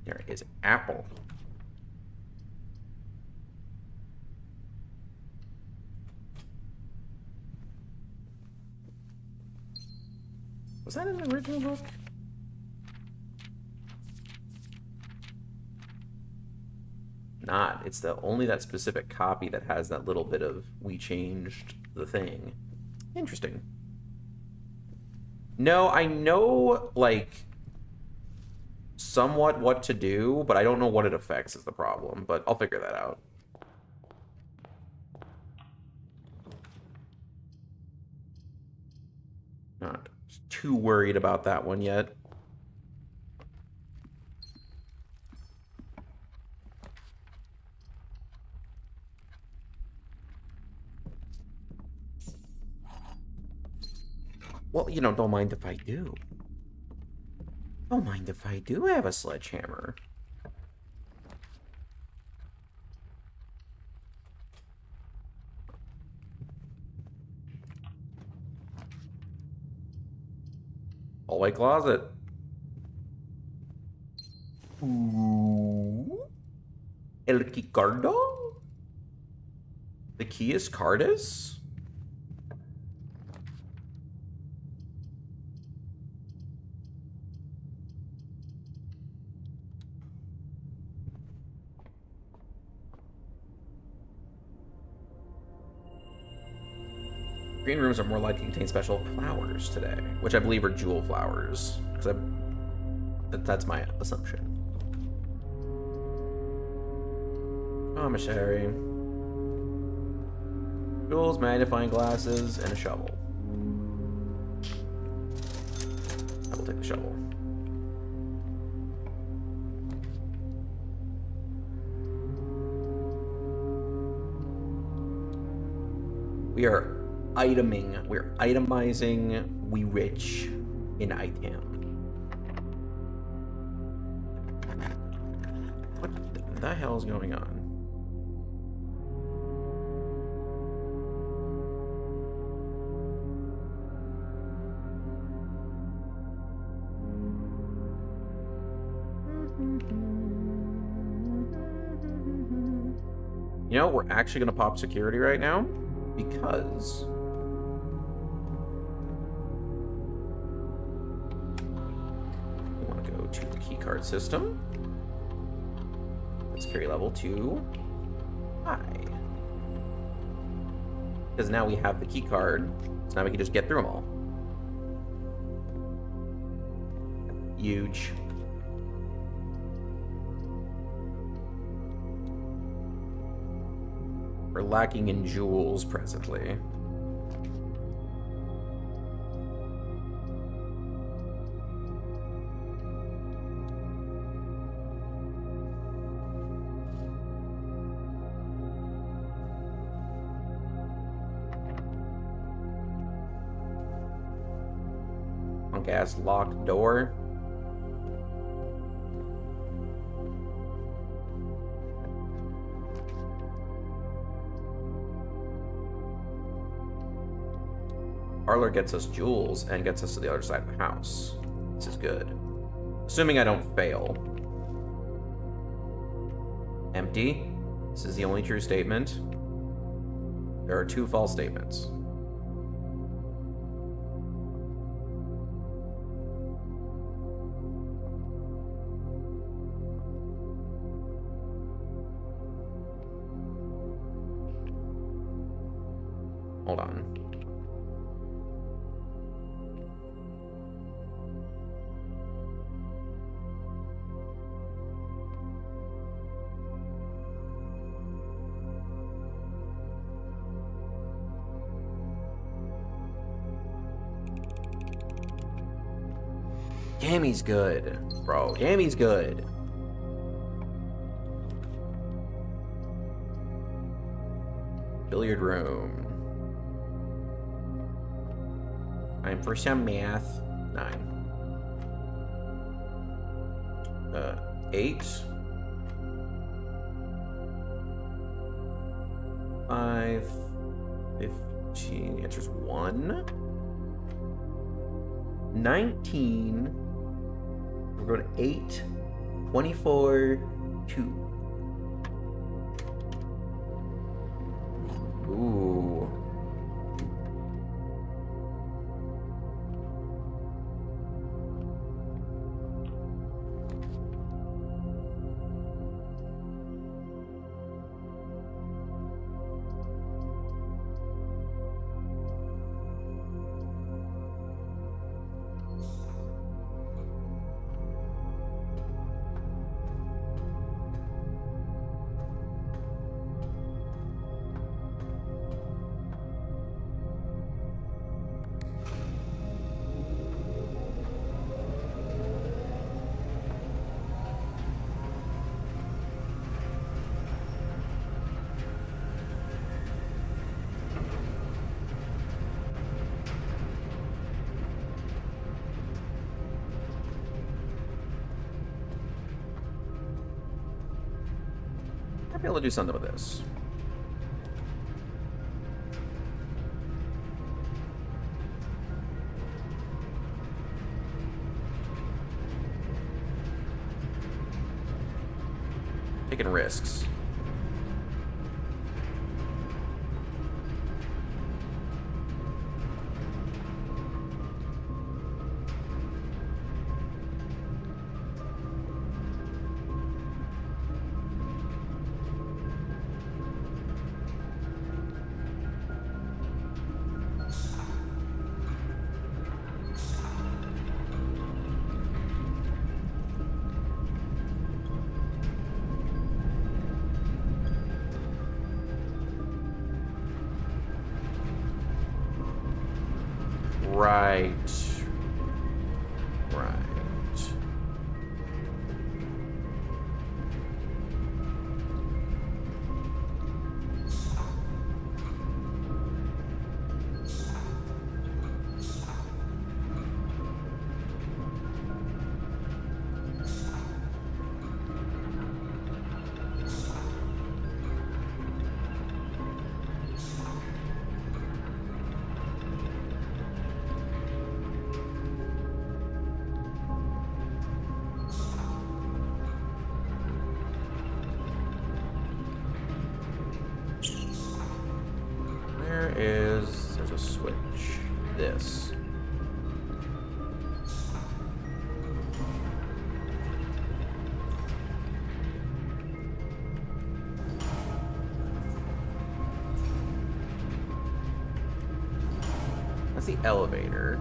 There is apple. Was that in the original book? Not. It's the only that specific copy that has that little bit of we changed the thing. Interesting. No, I know, like, somewhat what to do, but I don't know what it affects is the problem, but I'll figure that out. Not too worried about that one yet. Well, you know, don't mind if I do. Don't mind if I do have a sledgehammer. Hallway closet. Ooh. El Kikardo? The key is Cardis? Green rooms are more likely to contain special flowers today, which I believe are jewel flowers, because that's my assumption. Commissary. Jewels, magnifying glasses, and a shovel. I will take the shovel. We're itemizing we rich in item. What the hell is going on? You know, we're actually gonna pop security right now because to the keycard system. Let's carry level 2 high. Because now we have the keycard, so now we can just get through them all. Huge. We're lacking in jewels presently. Gas locked door. Parlor gets us jewels and gets us to the other side of the house. This is good. Assuming I don't fail. Empty. This is the only true statement. There are 2 false statements. Hold on. Gammy's good, bro. Gammy's good. Billiard room. Time for some math. 9. 8. 5. 15. The answer's 1. 19. We're going to 8. 24. 2. Ooh. I'll be able to do something with this. Taking risks. Right. Right. There's a switch. This. That's the elevator.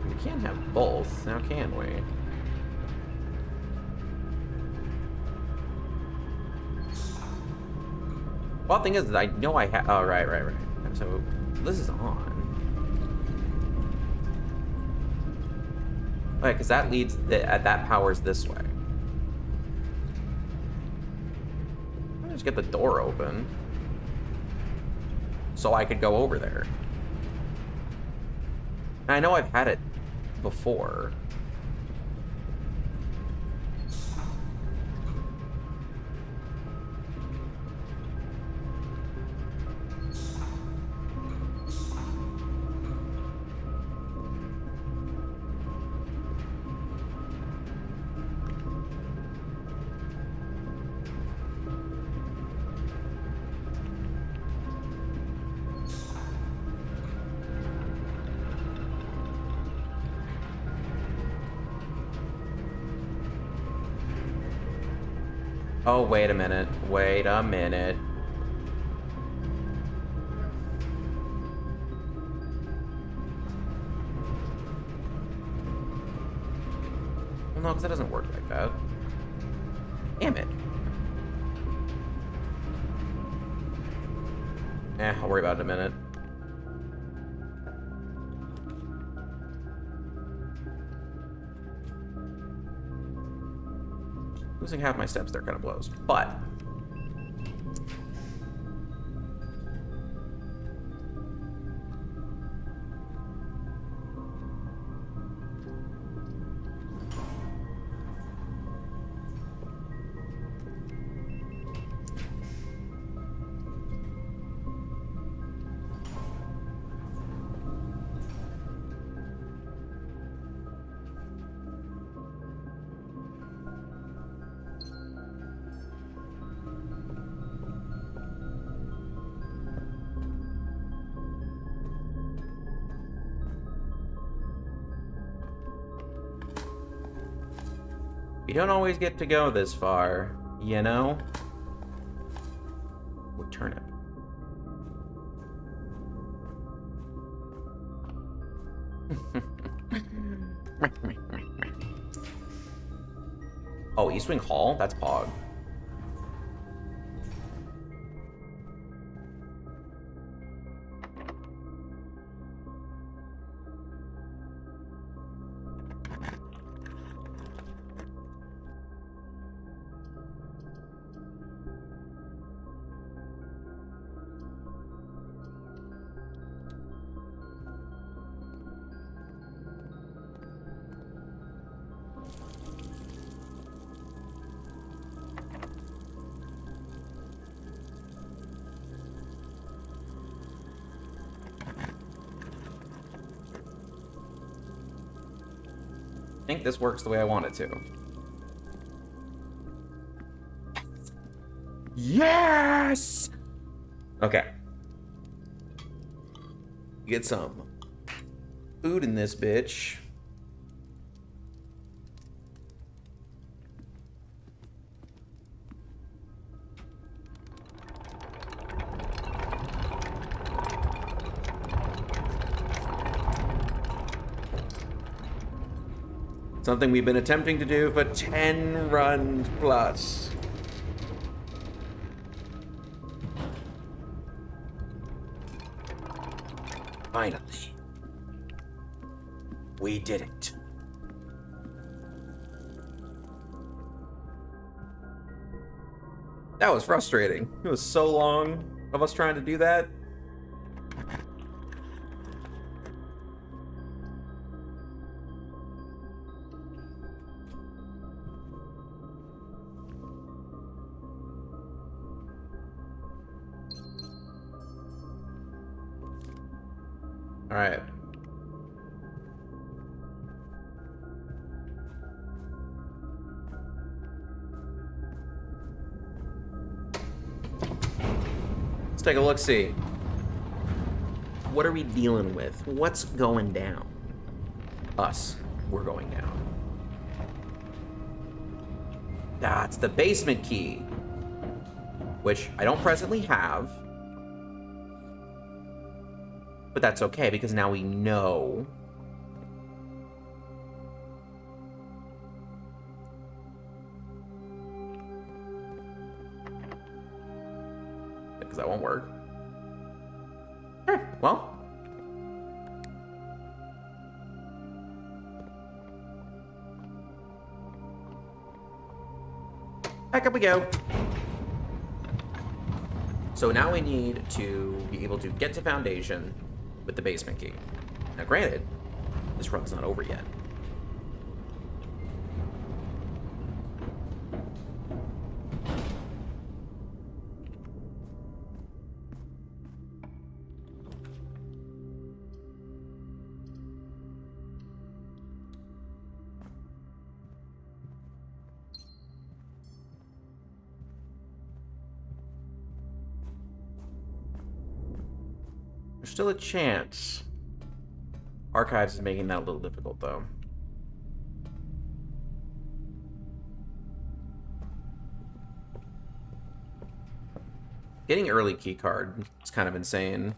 We can't have both, now can we? Well, the thing is, I know I have. Oh, right. So this is on. Okay, because that leads. That powers this way. I'll just get the door open, so I could go over there. I know I've had it before. Oh, wait a minute. Wait a minute. no, because it doesn't work like that. Damn it. I'll worry about it in a minute. Losing half my steps there kind of blows, but... You don't always get to go this far, you know? Wood turnip. Oh, Eastwing Hall? That's Pog. I think this works the way I want it to. Yes! Okay. Get some food in this bitch. Something we've been attempting to do for 10 runs plus. Finally. We did it. That was frustrating. It was so long of us trying to do that. All right. Let's take a look-see. What are we dealing with? What's going down? Us. We're going down. That's the basement key, which I don't presently have. But that's okay, because now we know. Because that won't work. Well. Back up we go. So now we need to be able to get to Foundation with the basement key. Now granted, this run's not over yet. There's still a chance. Archives is making that a little difficult, though. Getting early keycard is kind of insane.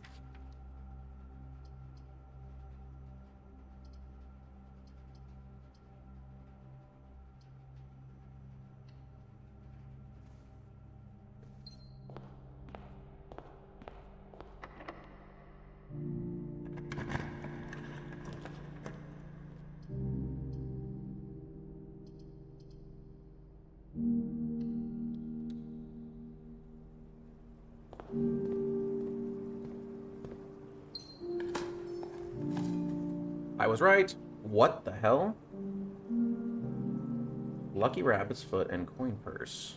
was right. What the hell? Lucky rabbit's foot and coin purse.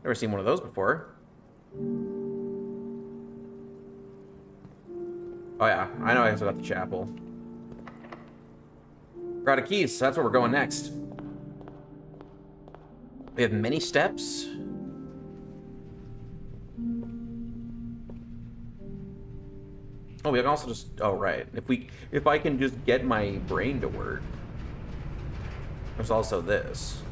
Never seen one of those before. Oh yeah, I know I also got the chapel. We're out of keys, so that's where we're going next. We have many steps. Oh, we can also just, oh right. If I can just get my brain to work. There's also this.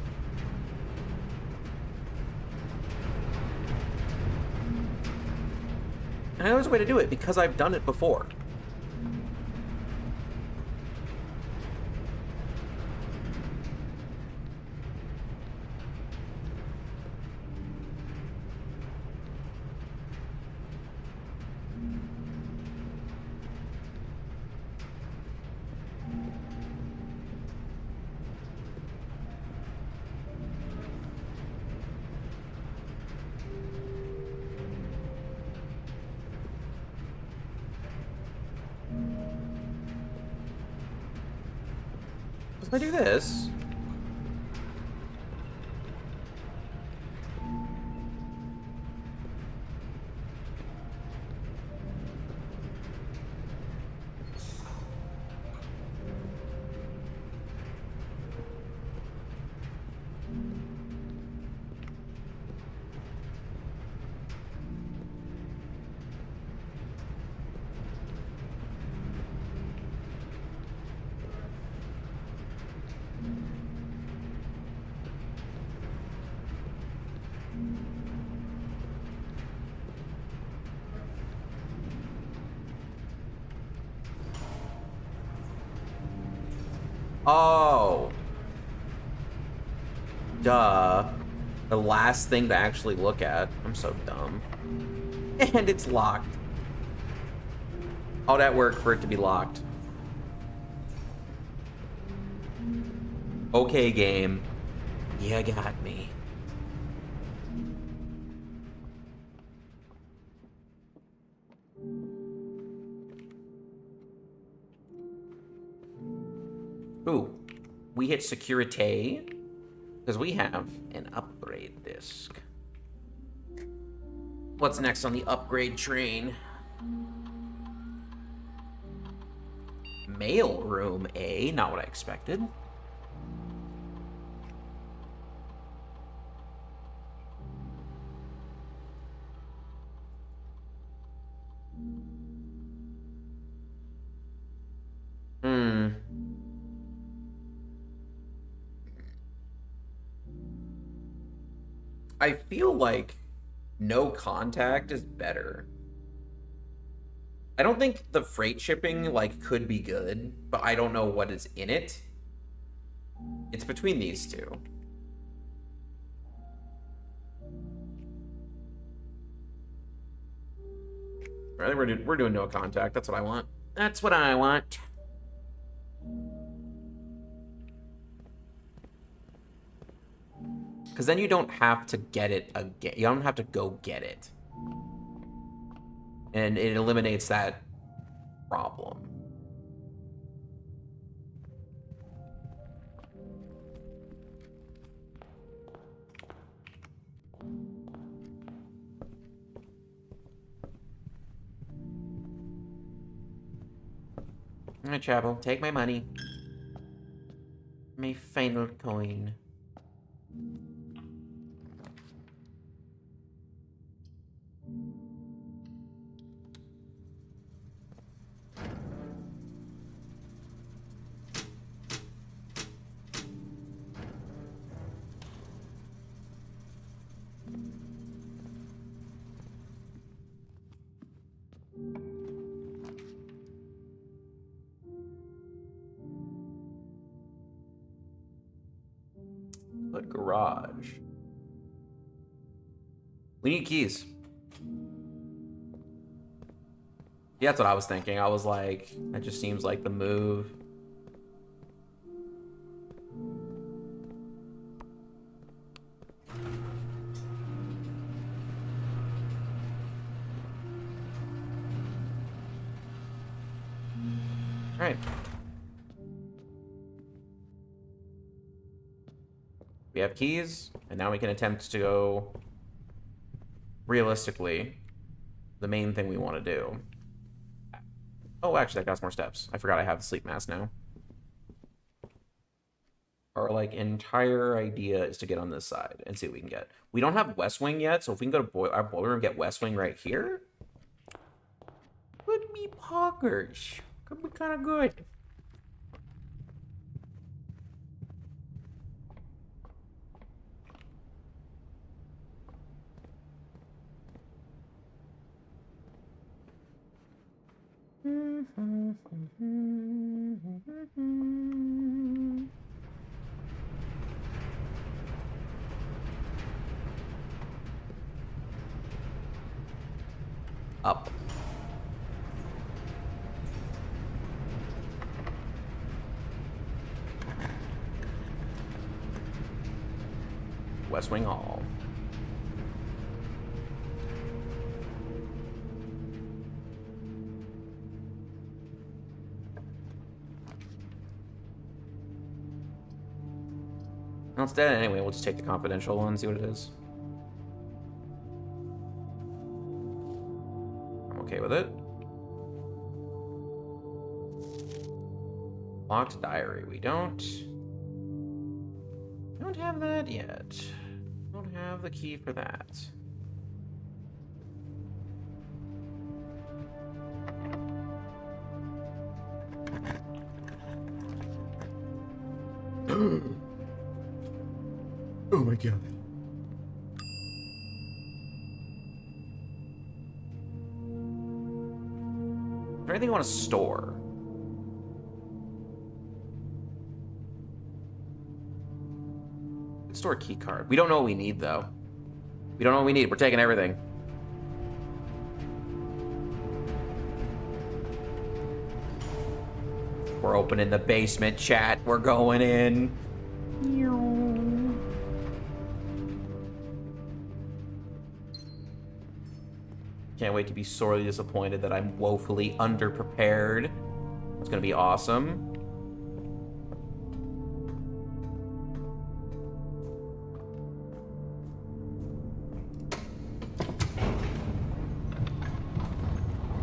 And I know there's a way to do it because I've done it before. If I do this... Oh. Duh. The last thing to actually look at. I'm so dumb. And it's locked. All that work for it to be locked. Okay, game. You got me. Ooh. We hit security. Because we have an upgrade disc. What's next on the upgrade train? Mail room, eh? Not what I expected. I feel like no contact is better. I don't think the freight shipping, like, could be good, but I don't know what is in it. It's between these two. Right, we're doing no contact. That's what I want. That's what I want. Because then you don't have to get it again. You don't have to go get it. And it eliminates that problem. Alright, Chapel, take my money. My final coin. Hood garage. We need keys. Yeah, that's what I was thinking. I was like, that just seems like the move. Alright. We have keys, and now we can attempt to go, realistically, the main thing we want to do. Oh, actually, that got some more steps. I forgot I have the sleep mask now. Our, like, entire idea is to get on this side and see what we can get. We don't have West Wing yet, so if we can go to our boiler room and get West Wing right here, could be poggers. Could be kind of good. Up. West Wing Hall. Well, it's dead anyway. We'll just take the confidential one and see what it is. I'm okay with it. Locked diary. We don't have that yet. Don't have the key for that. Oh my god. Is there anything I want to store? Let's store a key card. We don't know what we need, though. We don't know what we need. We're taking everything. We're opening the basement, chat. We're going in. Can't wait to be sorely disappointed that I'm woefully underprepared. It's gonna be awesome.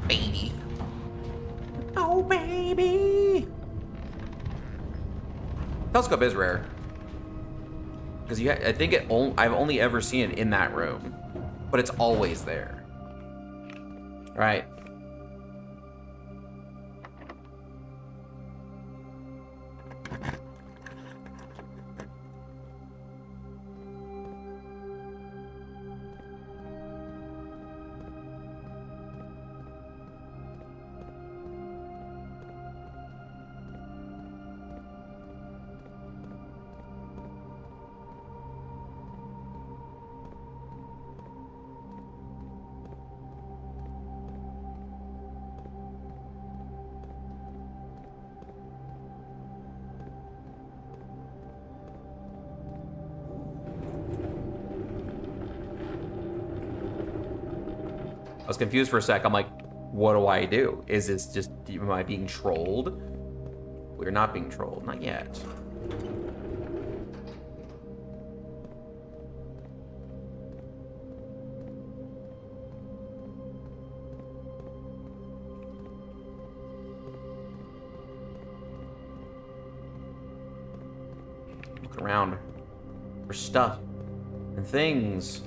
Baby. Oh, baby. Telescope is rare. Because I think I've only ever seen it in that room. But it's always there. Right. I was confused for a sec. I'm like, what do I do? Is this just, am I being trolled? We're not being trolled, not yet. Look around for stuff and things.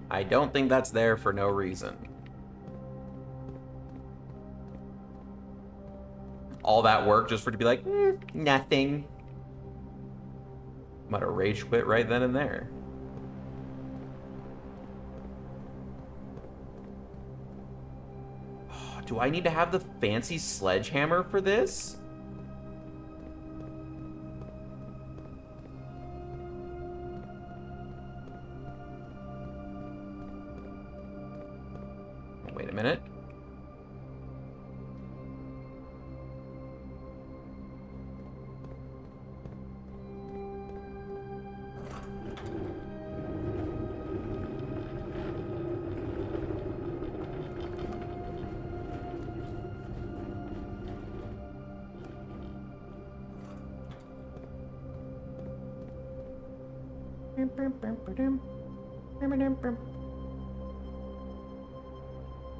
I don't think that's there for no reason. All that work just for it to be like, nothing. Might have rage quit right then and there. Oh, do I need to have the fancy sledgehammer for this? minute.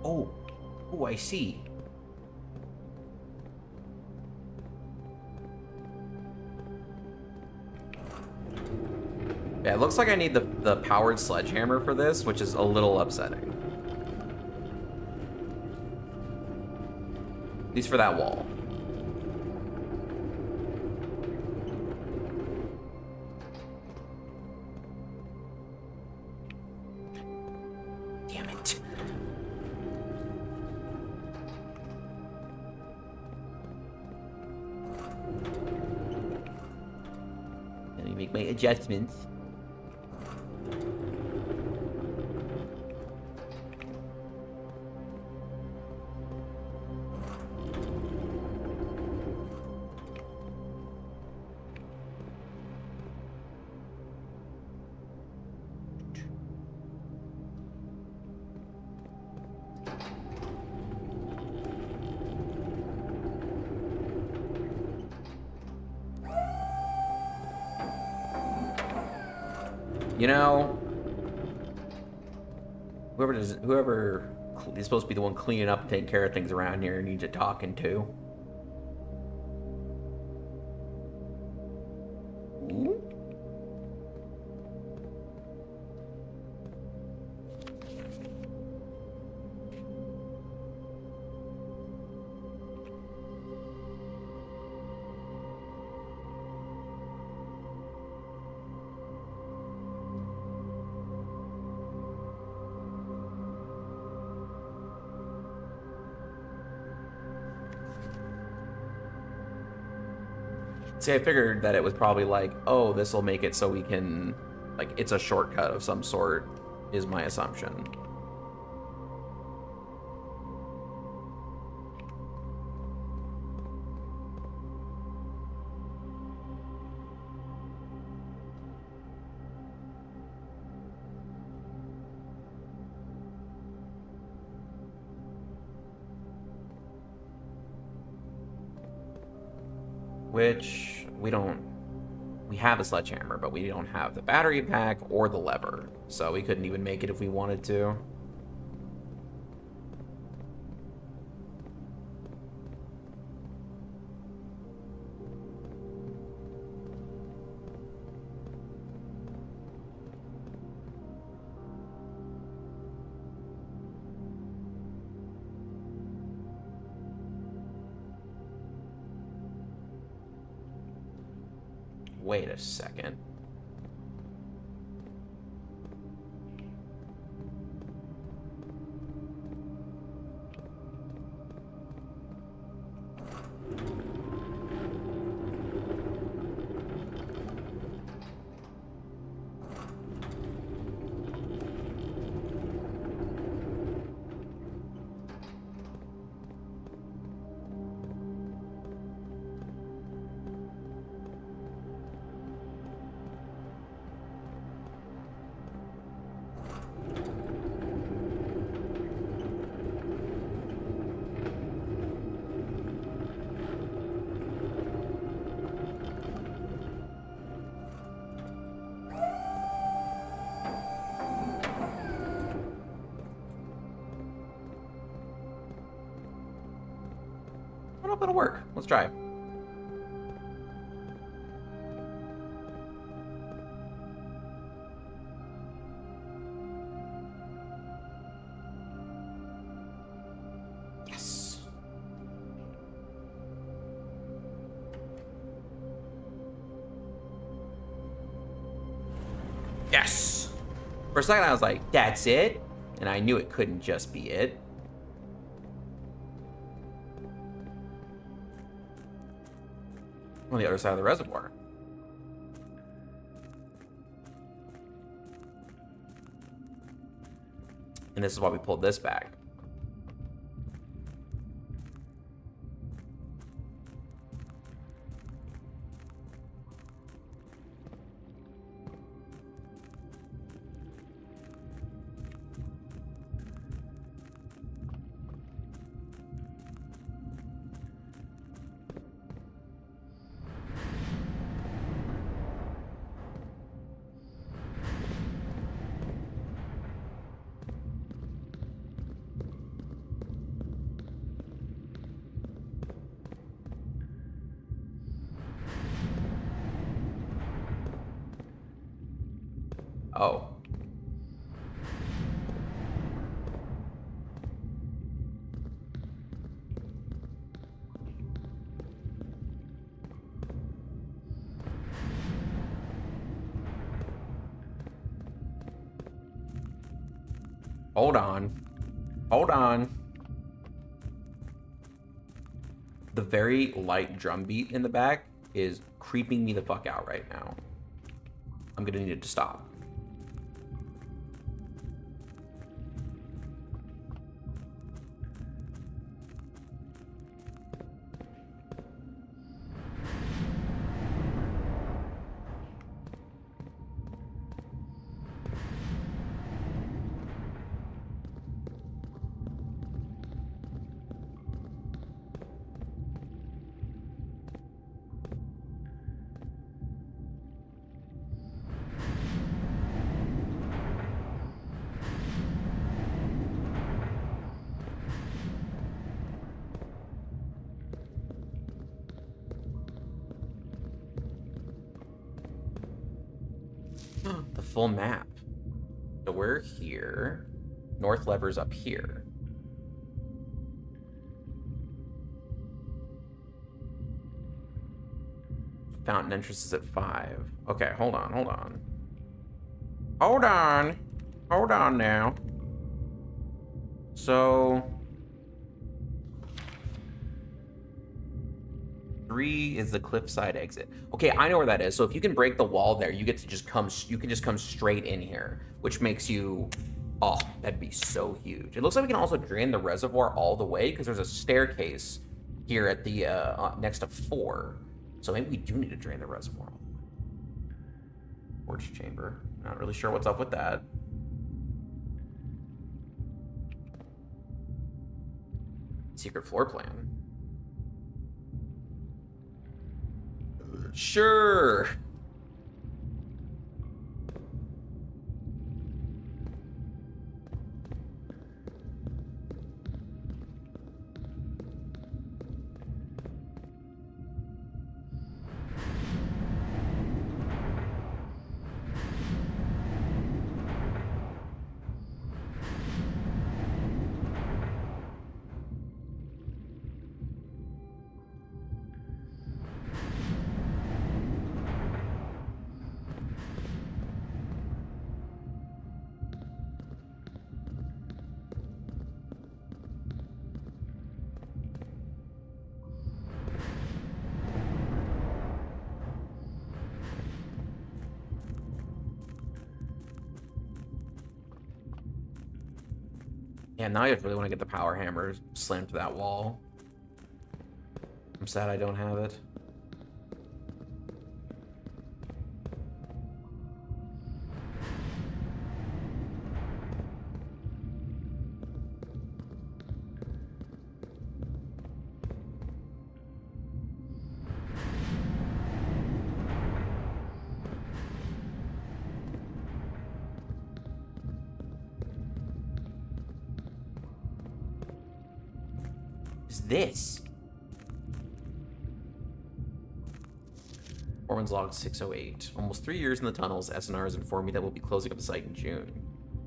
Oh, oh, I see. Yeah, it looks like I need the powered sledgehammer for this, which is a little upsetting. At least for that wall. Damn it. Let me make my adjustments. You know, whoever is supposed to be the one cleaning up and taking care of things around here needs a talking to. Ooh. See, I figured that it was probably like, oh, this will make it so we can, like, it's a shortcut of some sort, is my assumption. Which we have a sledgehammer, but we don't have the battery pack or the lever, so we couldn't even make it if we wanted to. Wait a second. I don't know if it'll work. Let's try. Yes. Yes. For a second, I was like, that's it? And I knew it couldn't just be it. On the other side of the reservoir. And this is why we pulled this back. Oh. Hold on. Hold on. The very light drum beat in the back is creeping me the fuck out right now. I'm gonna need it to stop. The full map. So we're here. North lever's up here. Fountain entrance is at 5. Okay, hold on, hold on. Hold on. Hold on now. So 3 is the cliffside exit. Okay, I know where that is. So if you can break the wall there, you get to just come. You can just come straight in here, which makes you. Oh, that'd be so huge. It looks like we can also drain the reservoir all the way because there's a staircase here at the next to 4. So maybe we do need to drain the reservoir. Forge chamber. Not really sure what's up with that. Secret floor plan. Sure. Yeah, now I really want to get the power hammer slammed to that wall. I'm sad I don't have it. This? Foreman's log 608. Almost 3 years in the tunnels, SNR has informed me that we'll be closing up the site in June.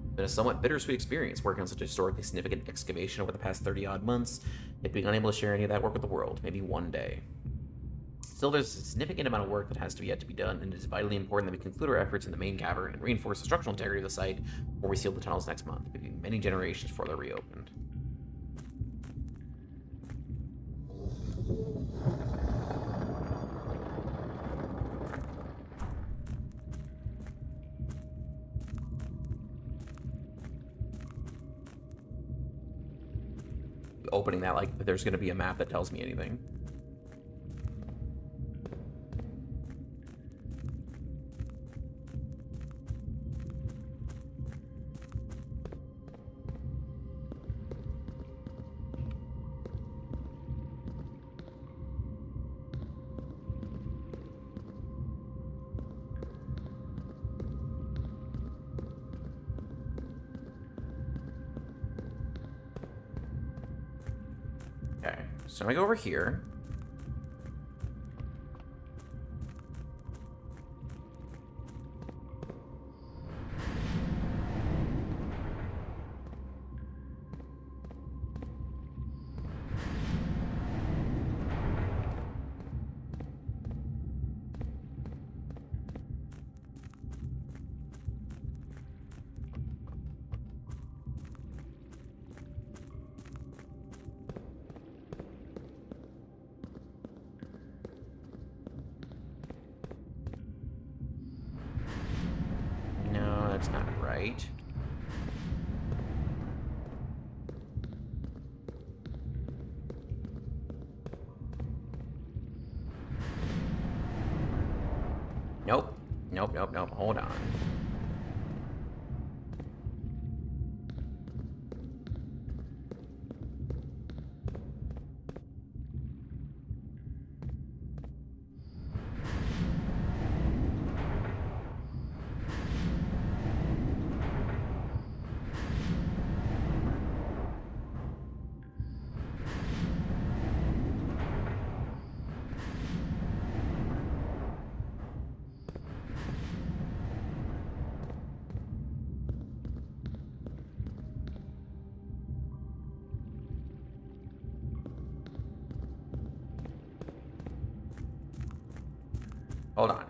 It's been a somewhat bittersweet experience working on such a historically significant excavation over the past 30-odd months, yet being unable to share any of that work with the world, maybe one day. Still, there's a significant amount of work that has to be yet to be done, and it is vitally important that we conclude our efforts in the main cavern and reinforce the structural integrity of the site before we seal the tunnels next month, maybe many generations before they're reopened. Opening that like there's going to be a map that tells me anything. So I go over here. right. Nope. Nope, nope, nope. Hold on. Hold on.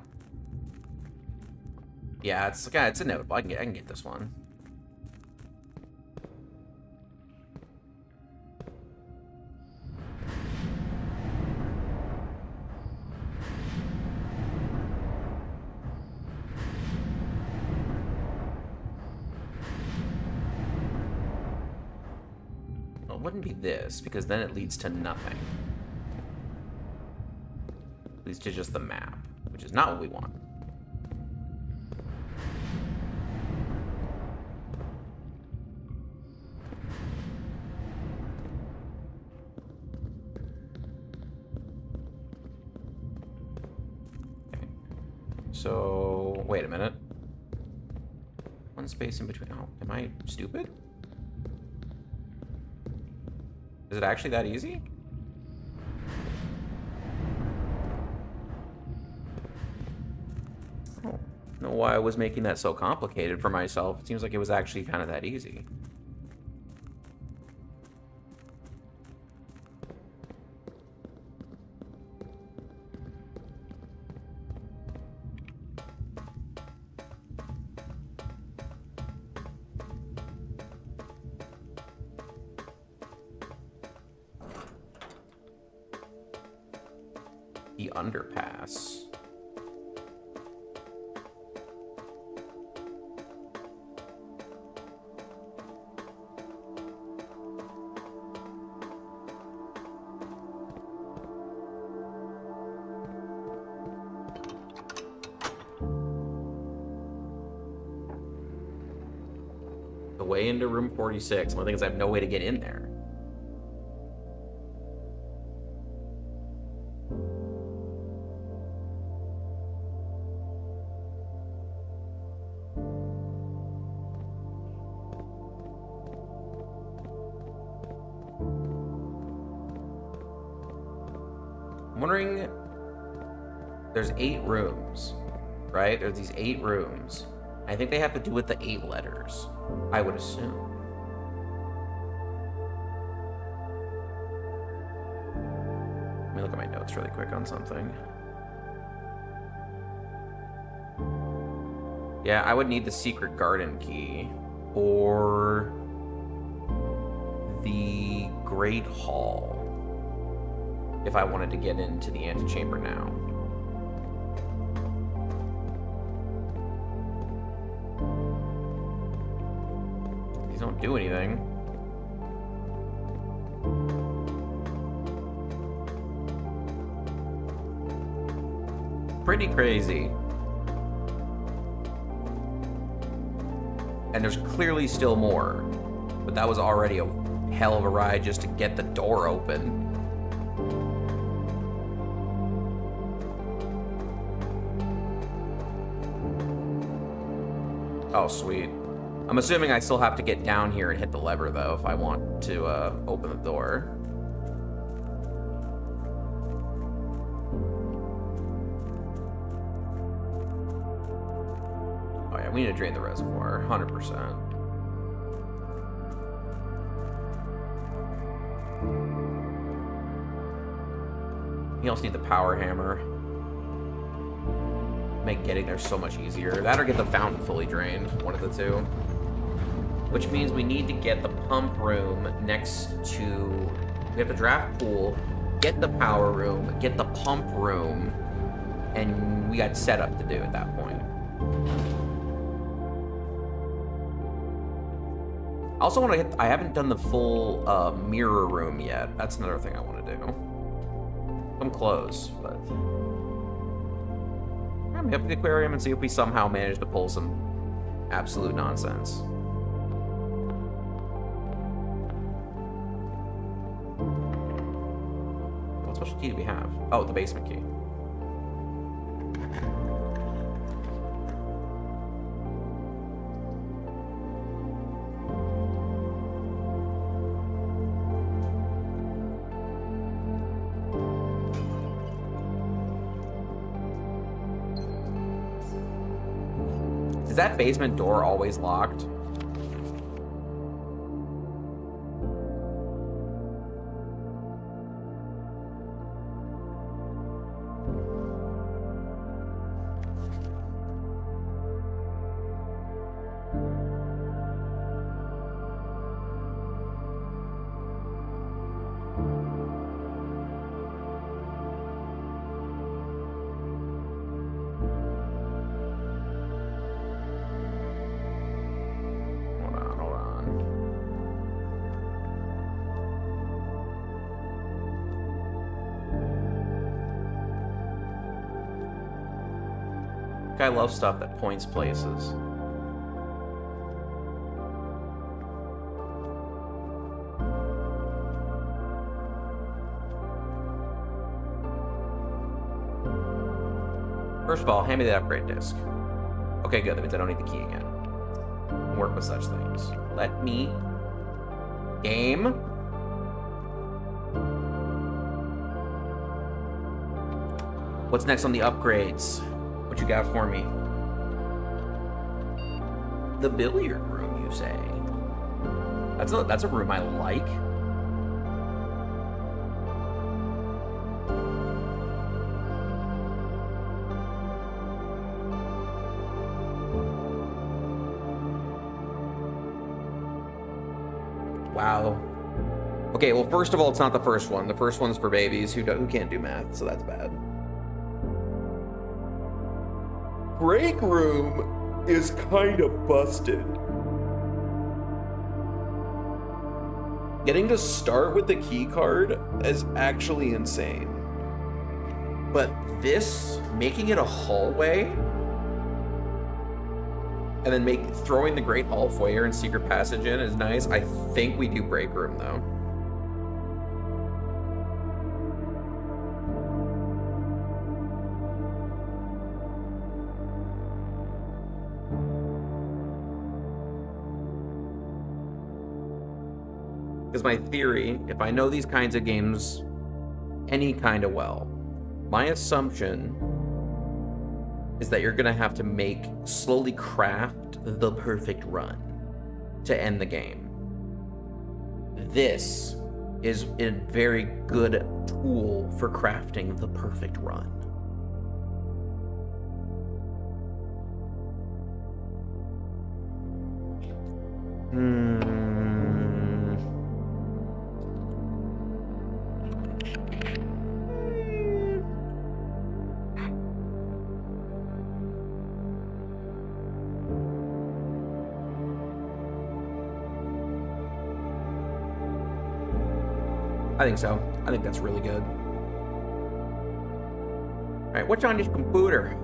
Yeah, it's inevitable. I can get this one. Well, it wouldn't be this, because then it leads to nothing. It leads to just the map, which is not what we want. So, wait a minute. One space in between. Oh, am I stupid? Is it actually that easy? I don't know why I was making that so complicated for myself. It seems like it was actually kind of that easy. The underpass. The way into room 46. One thing is I have no way to get in there. I'm wondering, there's 8 rooms, right? There's these 8 rooms. I think they have to do with the 8 letters, I would assume. Let me look at my notes really quick on something. Yeah, I would need the secret garden key or the Great Hall if I wanted to get into the antechamber now. These don't do anything. Pretty crazy. And there's clearly still more, but that was already a hell of a ride just to get the door open. Oh, sweet. I'm assuming I still have to get down here and hit the lever, though, if I want to open the door. Oh, yeah, we need to drain the reservoir, 100%. You also need the power hammer. Make getting there so much easier. That or get the fountain fully drained, one of the two. Which means we need to get the pump room next to... We have the draft pool, get the power room, get the pump room, and we got setup to do at that point. I also want to hit... I haven't done the full mirror room yet. That's another thing I want to do. I'm close, but... I'm going to the aquarium and see if we somehow manage to pull some absolute nonsense. What special key do we have? Oh, the basement key. Is that basement door always locked? I love stuff that points places. First of all, hand me the upgrade disc. Okay, good. That means I don't need the key again. Work with such things. Let me... Game. What's next on the upgrades? What you got for me? The billiard room, you say? That's a room I like. Wow. Okay, well, first of all, it's not the first one. The first one's for babies who can't do math, so that's bad. Break room is kind of busted. Getting to start with the key card is actually insane. But this, making it a hallway, and then throwing the Great Hall Foyer and Secret Passage in is nice. I think we do break room, though. Because my theory, if I know these kinds of games any kind of well, my assumption is that you're gonna have to slowly craft the perfect run to end the game. This is a very good tool for crafting the perfect run. I think so. I think that's really good. All right, what's on this computer?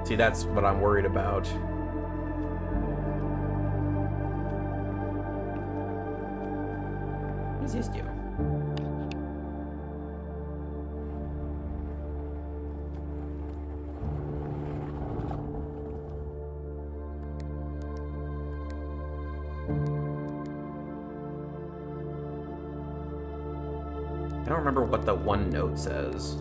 See, that's what I'm worried about. What does this do? I don't remember what the one note says.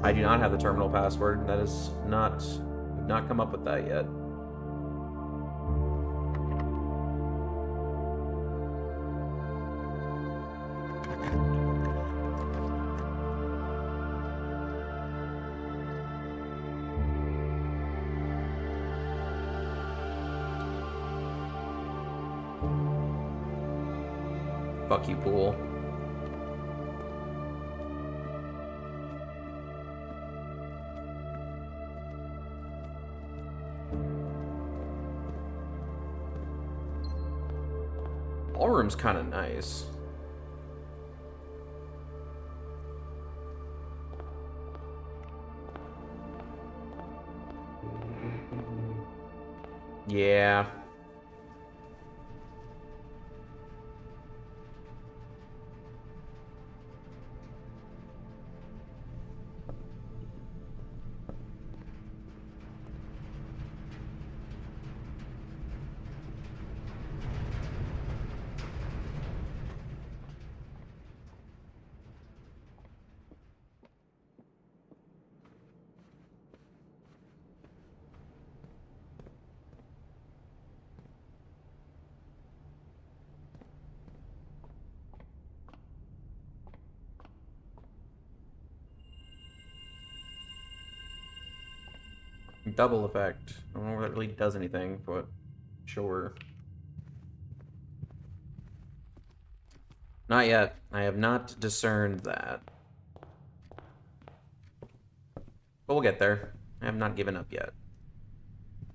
I do not have the terminal password. That is not... We've not come up with that yet. Fuck you, pool. Ballroom's kind of nice. Yeah. Double effect. I don't know if that really does anything, but sure. Not yet. I have not discerned that. But we'll get there. I have not given up yet.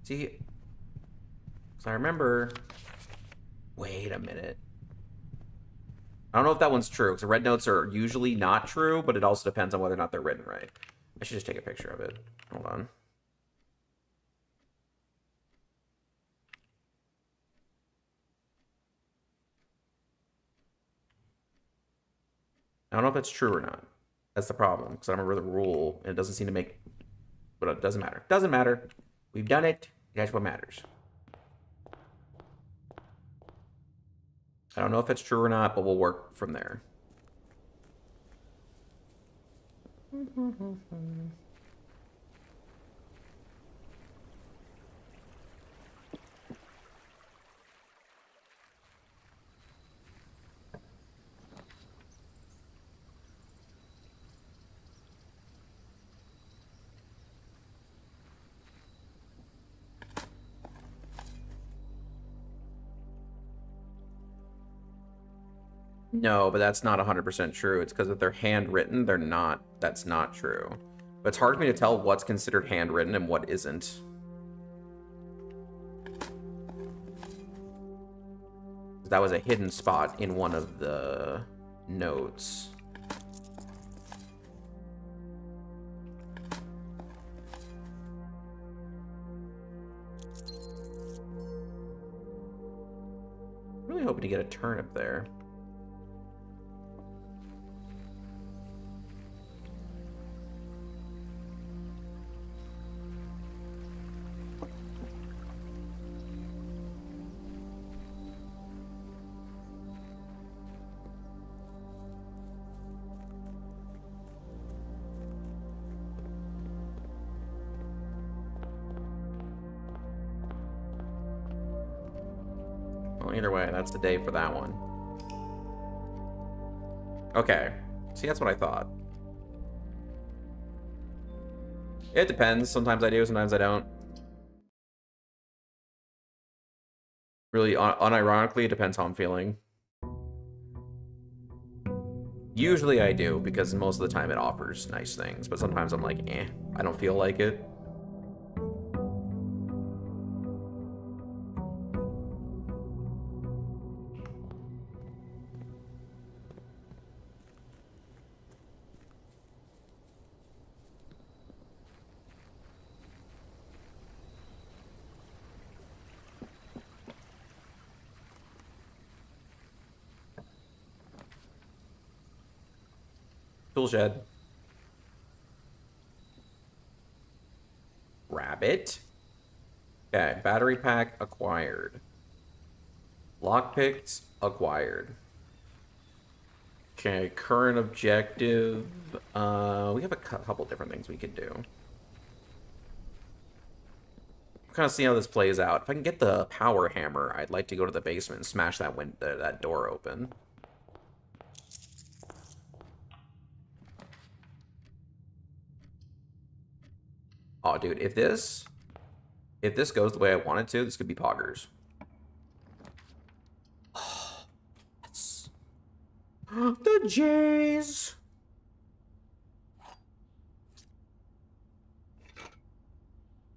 See? Because I remember... Wait a minute. I don't know if that one's true, because the red notes are usually not true, but it also depends on whether or not they're written right. I should just take a picture of it. Hold on. I don't know if it's true or not. That's the problem, because I don't remember the rule, and it doesn't seem to make... But it doesn't matter. Doesn't matter. We've done it. That's what matters. I don't know if it's true or not, but we'll work from there. No, but that's not 100% true. It's because if they're handwritten, they're not. That's not true. But it's hard for me to tell what's considered handwritten and what isn't. That was a hidden spot in one of the notes. Really hoping to get a turnip there. Well, either way, that's the day for that one. Okay. See, that's what I thought. It depends. Sometimes I do, sometimes I don't. Really, unironically, it depends how I'm feeling. Usually I do, because most of the time it offers nice things, but sometimes I'm like, eh, I don't feel like it. Tool shed. Rabbit. Okay, battery pack acquired. Lockpicks acquired. Okay, current objective. We have a couple different things we could do. Kind of see how this plays out. If I can get the power hammer, I'd like to go to the basement and smash that door open. Oh, dude, if this goes the way I want it to, this could be poggers. Oh, Jays.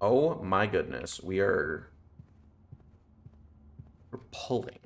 Oh my goodness, we're pulling.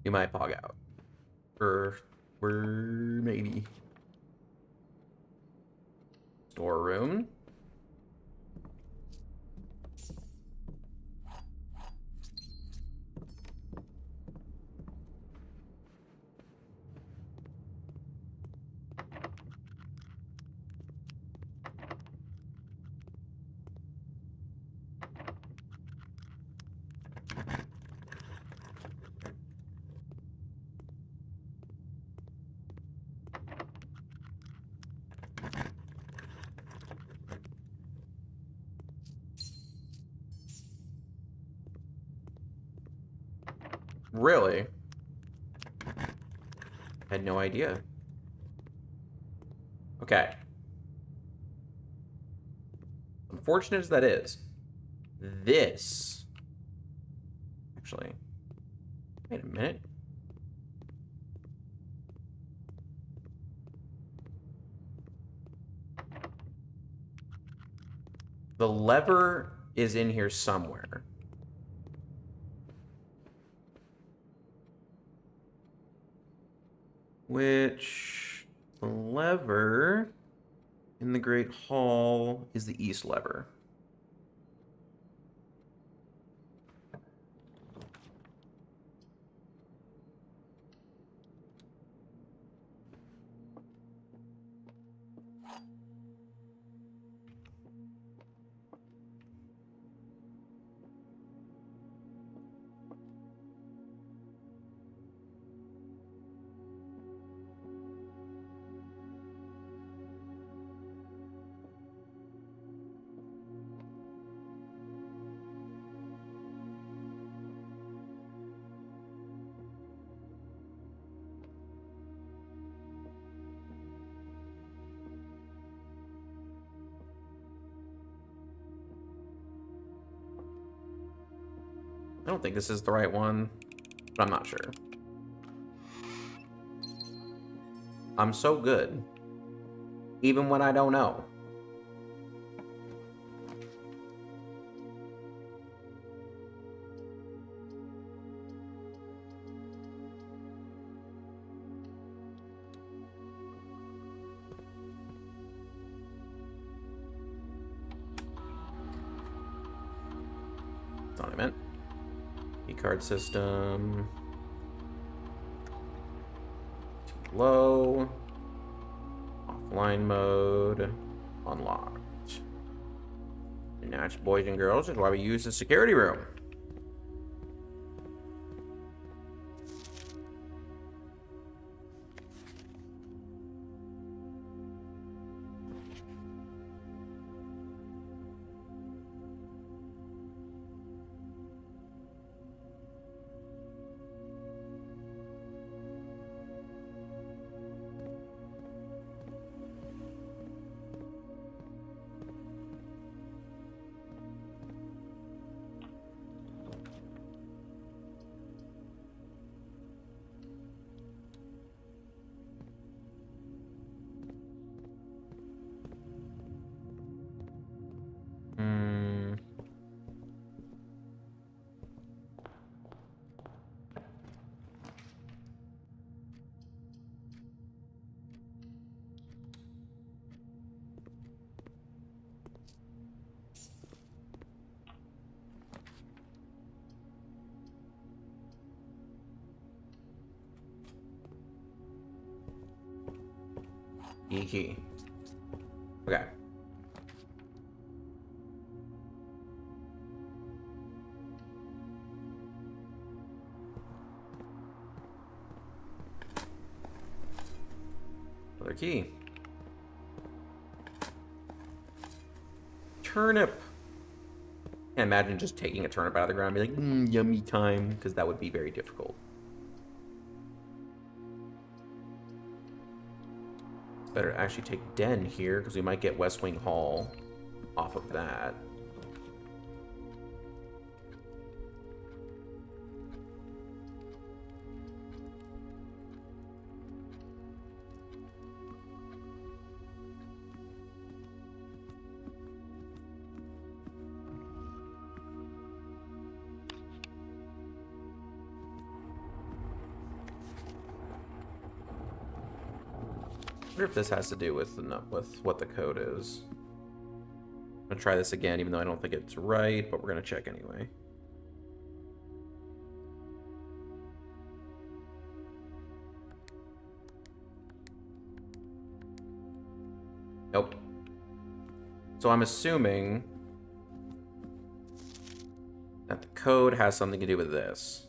You might pog out. We're maybe. Storeroom. Really? Had no idea. Okay. Unfortunate as that is, this... Actually, wait a minute. The lever is in here somewhere. Which the lever in the Great Hall is the east lever. I don't think this is the right one, but I'm not sure. I'm so good, even when I don't know. That's not what I meant. Card system. Too low. Offline mode. Unlocked. And now it's boys and girls. That's why we use the security room. E key. Okay. Another key. Turnip. Can't imagine just taking a turnip out of the ground and be like, yummy time, because that would be very difficult. It's better to actually take Den here, because we might get West Wing Hall off of that. I wonder if this has to do with what the code is. I'm gonna try this again, even though I don't think it's right, but we're gonna check anyway. Nope. So I'm assuming that the code has something to do with this.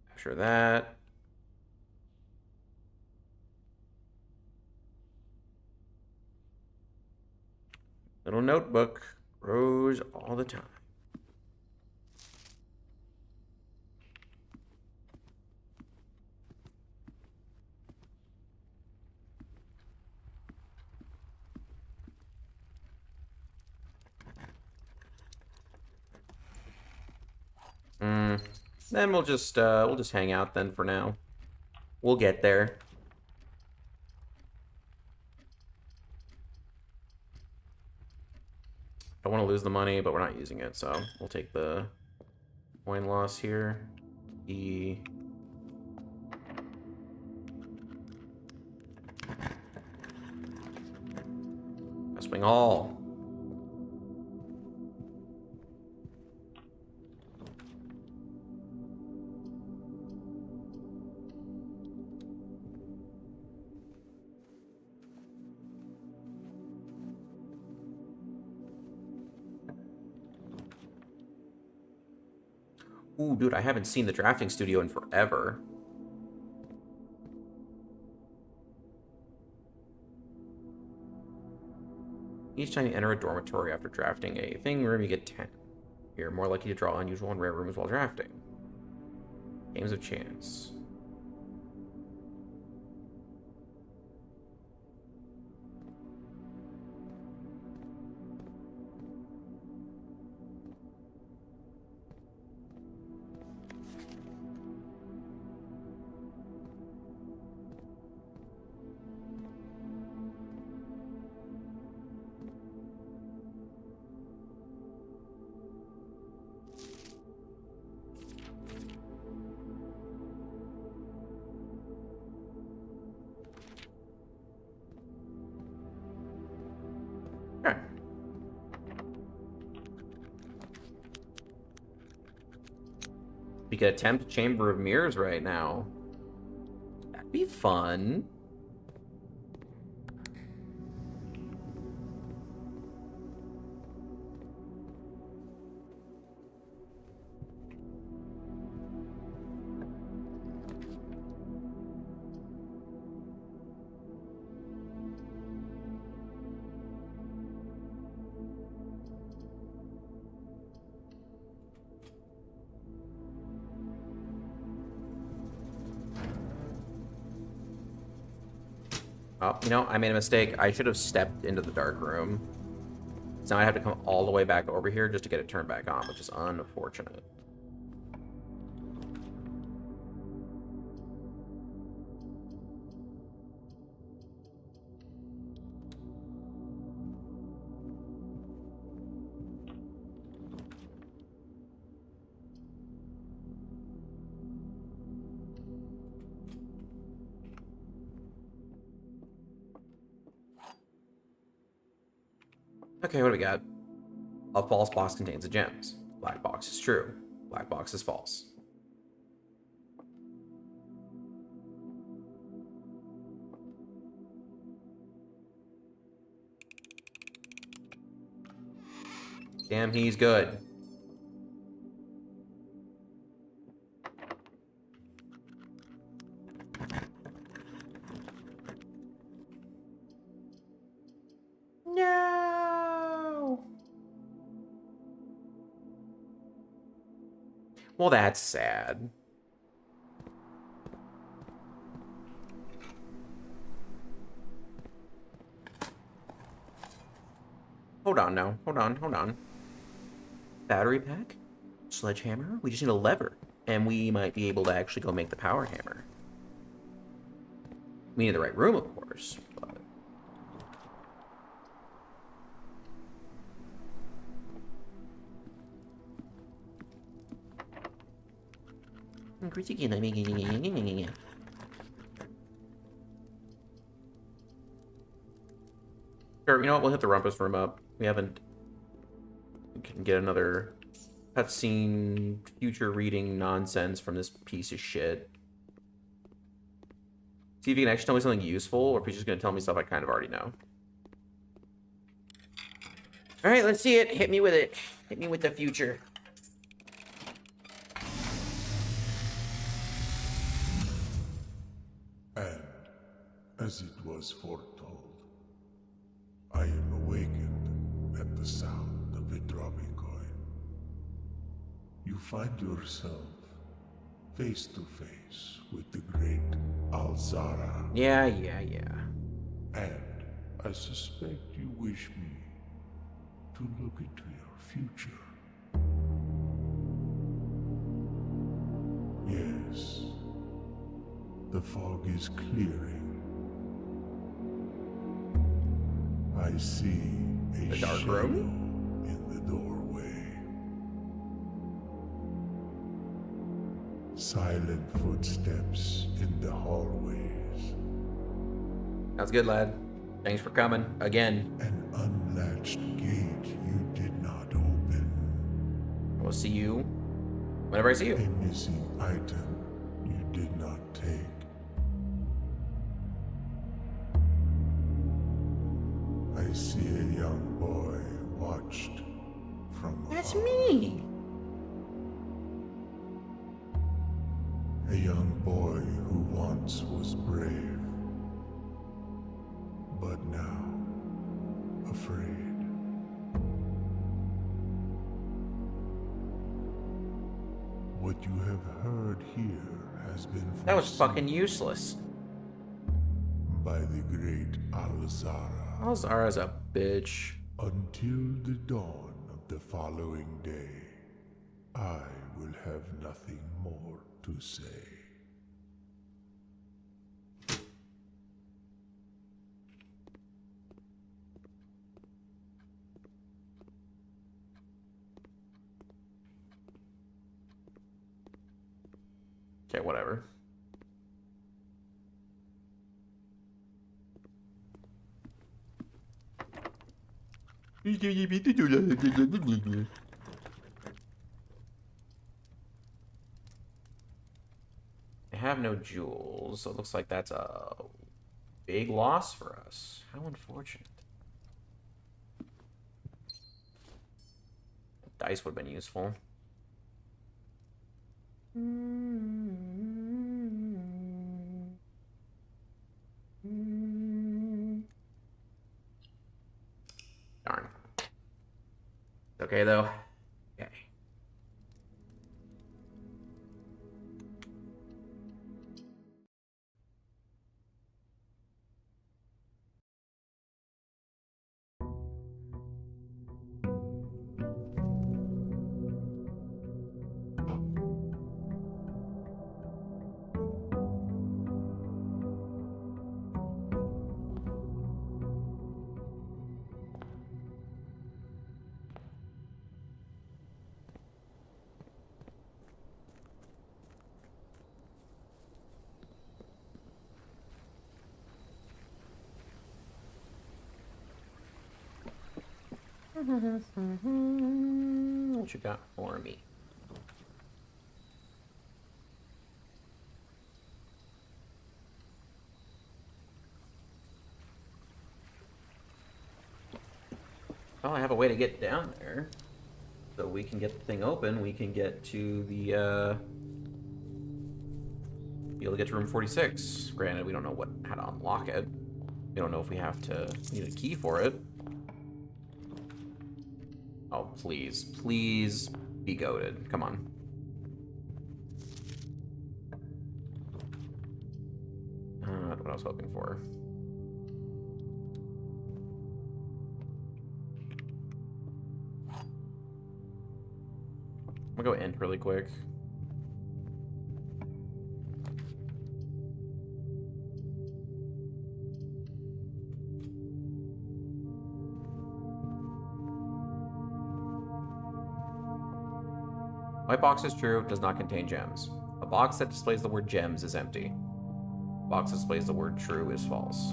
Capture that. Little notebook grows all the time. Then we'll just hang out then for now. We'll get there. I don't want to lose the money, but we're not using it, so we'll take the coin loss here. E. West Wing Hall. Ooh, dude, I haven't seen the drafting studio in forever. Each time you enter a dormitory after drafting a thing room, you get 10. You're more likely to draw unusual and rare rooms while drafting. Games of chance. Okay. We could attempt Chamber of Mirrors right now. That'd be fun. Oh, you know, I made a mistake. I should have stepped into the dark room. So now I have to come all the way back over here just to get it turned back on, which is unfortunate. Okay, what do we got? A false box contains the gems. Black box is true. Black box is false. Damn, he's good. No. Well, that's sad. Hold on now. Hold on. Battery pack? Sledgehammer? We just need a lever. And we might be able to actually go make the power hammer. We need the right room, of course. But... Sure, you know what? We'll hit the rumpus room up. We haven't... We can get another cutscene, future reading nonsense from this piece of shit. See if you can actually tell me something useful, or if he's just going to tell me stuff I kind of already know. Alright, let's see it. Hit me with it. Hit me with the future. And, as it was foretold, I am awakened at the sound of a dropping coin. You find yourself face to face with the great Alzara. Yeah. And I suspect you wish me to look into your future. Yes, the fog is clearing. I see a dark shadow room? in the doorway. Silent footsteps in the hallways. Sounds good, lad. Thanks for coming. Again. An unlatched gate you did not open. We'll see you whenever I see A you. missing item you did not take. I see a young boy watched from That's afar. me. A young boy who once was brave, but now afraid. What you have heard here has been That was foreseen fucking useless. by the great Alzara Alzara's a bitch. until the dawn of the following day. I will have nothing more to say. Okay, whatever. I have no jewels, so it looks like that's a big loss for us. How unfortunate. Dice would have been useful. Darn. Okay, though. Okay. What you got for me? Well, I have a way to get down there. So we can get the thing open, we can get to the, be able to get to room 46. Granted, we don't know how to unlock it. We don't know if we need a key for it. Oh, please. Please be goated. Come on. That's what I was hoping for. I'm gonna go end really quick. White box is true, does not contain gems. A box that displays the word gems is empty. A box that displays the word true is false.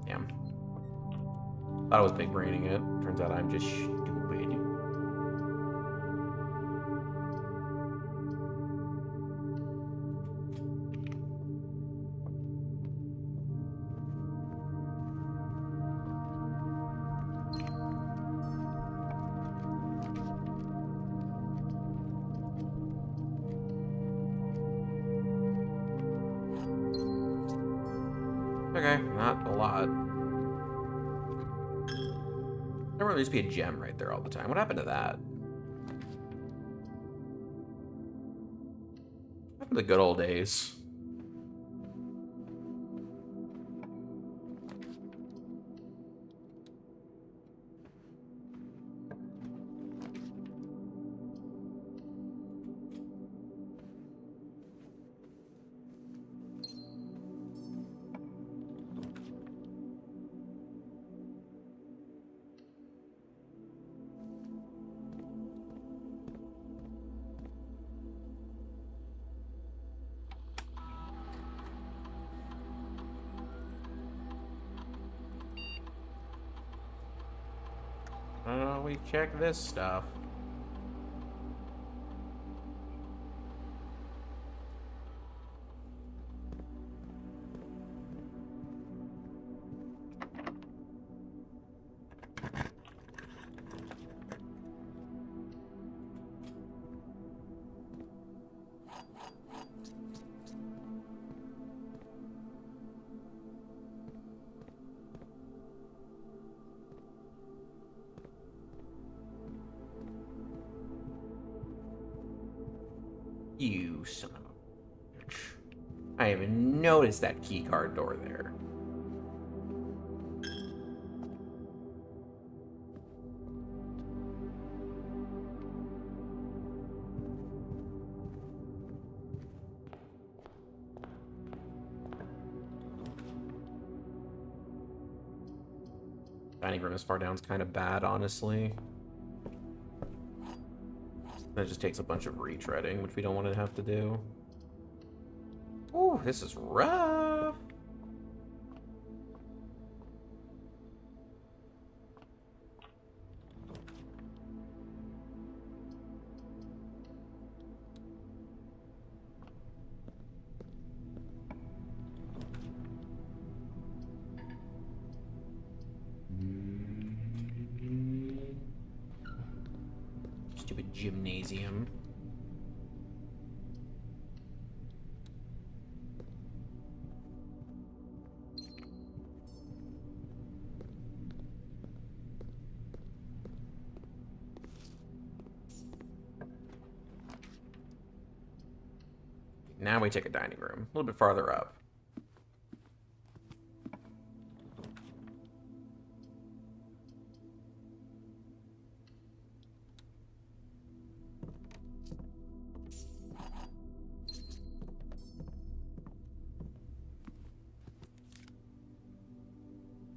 Damn. Thought I was big braining it. Turns out I'm just stupid. Okay, not a lot. There used to be a gem right there all the time. What happened to that? What happened to the good old days? We check this stuff. You son of a bitch. I didn't even noticed that keycard door there. Dining room as far down is kind of bad, honestly. That just takes a bunch of retreading, which we don't want to have to do. Ooh, this is rough. Stupid gymnasium. Now we take a dining room, a little bit farther up.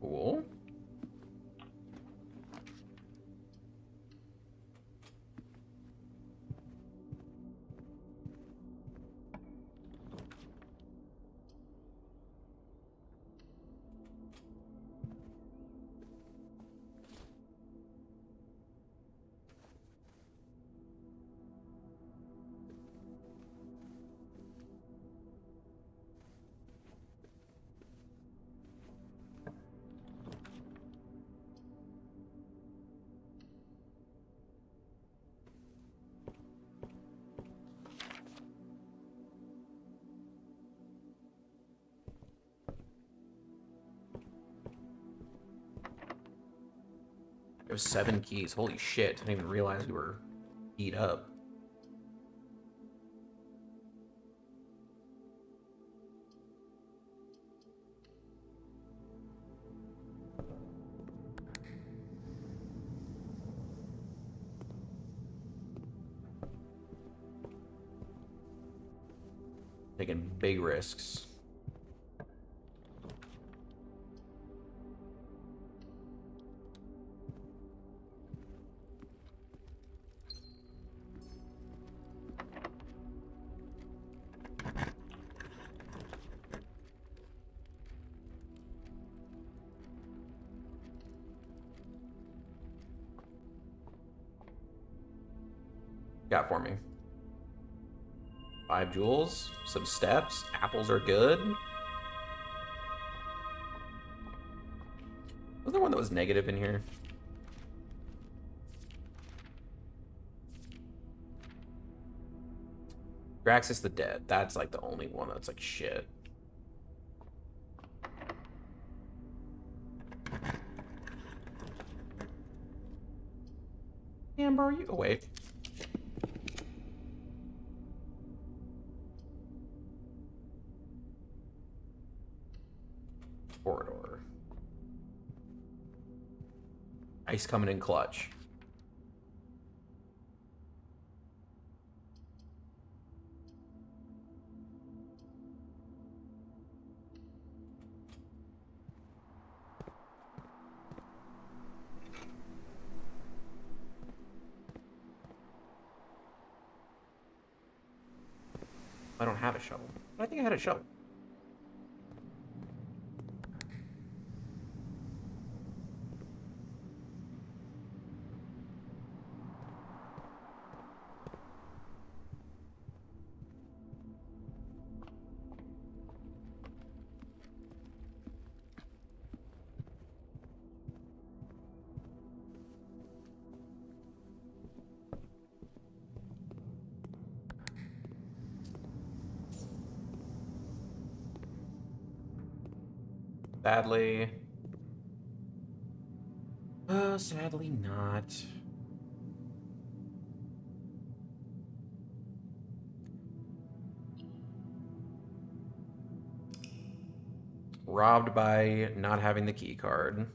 Cool. There's 7 keys. Holy shit. I didn't even realize we were beat up. Taking big risks. Got for me. 5 jewels, some steps, apples are good. Was there one that was negative in here? Draxus the Dead. That's like the only one that's like shit. Amber, are you awake? Corridor. Ice coming in clutch. I don't have a shovel. I think I had a shovel. Sadly. Sadly not. Robbed by not having the key card.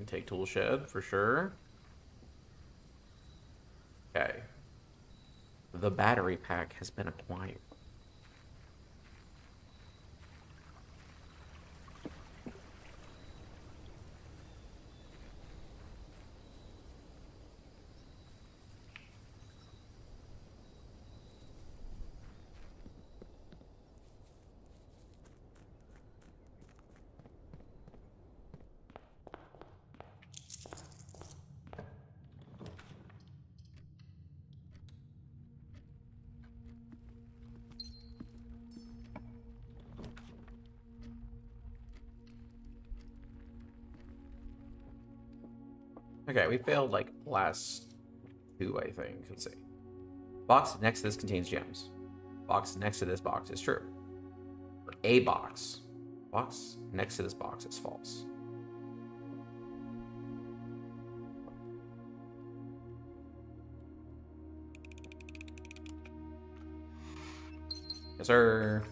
Take tool shed for sure. Okay. The battery pack has been acquired. Okay, we failed like last 2, I think. Let's see. Box next to this contains gems. Box next to this box is true. Or a box. Box next to this box is false. Yes, sir.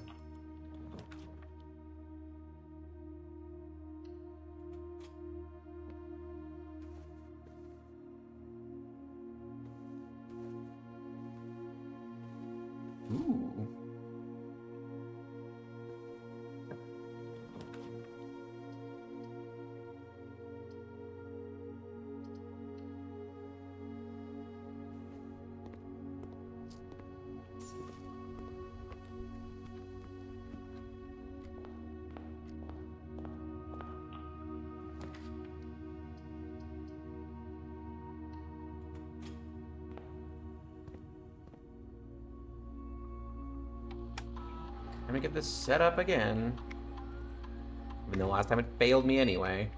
Ooh. Let me get this set up again. Even though last time it failed me anyway.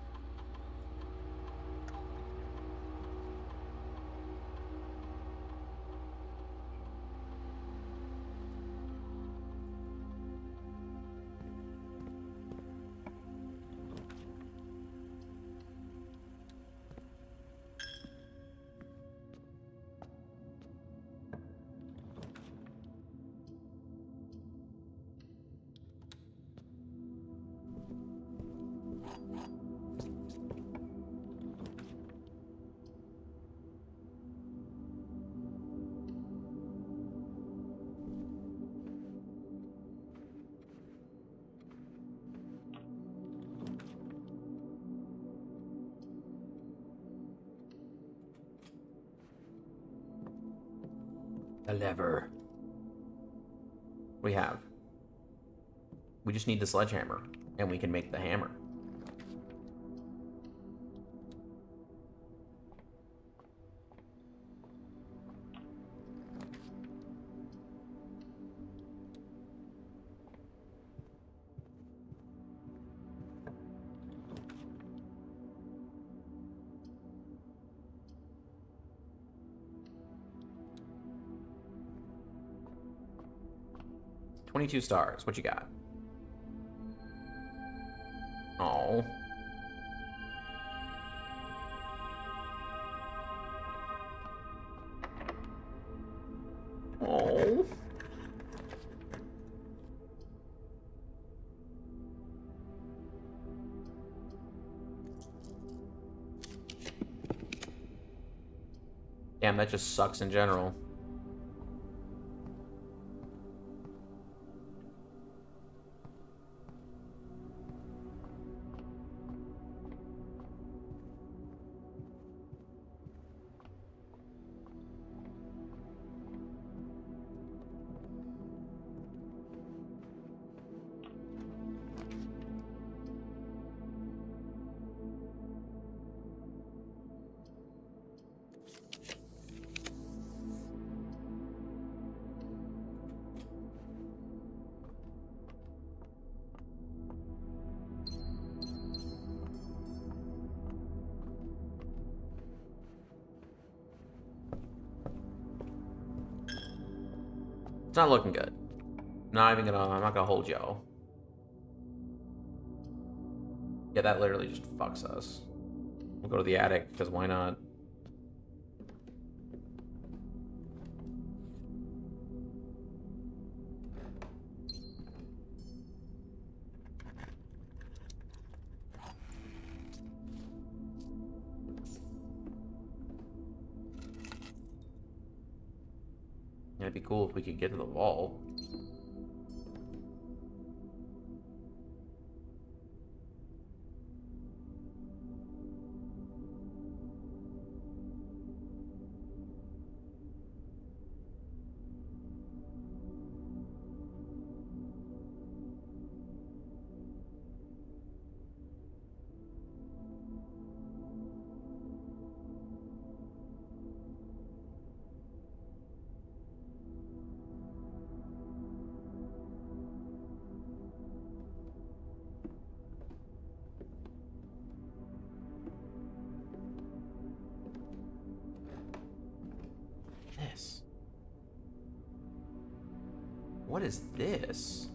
A lever. We have. We just need the sledgehammer, and we can make the hammer. $22 stars. What you got? Oh. Oh. Damn, that just sucks in general. It's not looking good. I'm not gonna hold y'all. Yeah, that literally just fucks us. We'll go to the attic, because why not? It'd be cool if we could get to the wall. What is this?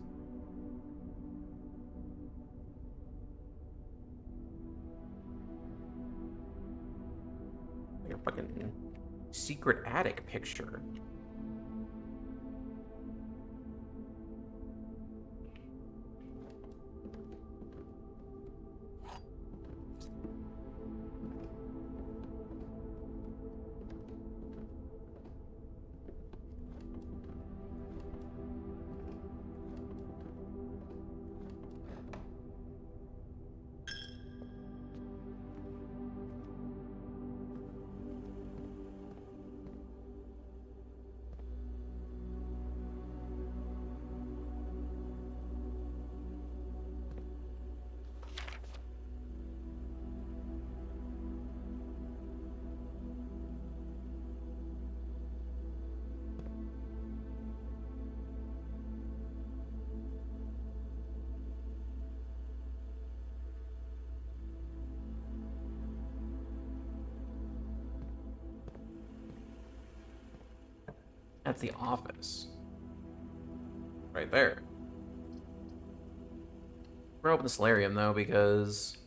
Like a fucking secret attic picture. That's the office. Right there. We're gonna open the solarium though because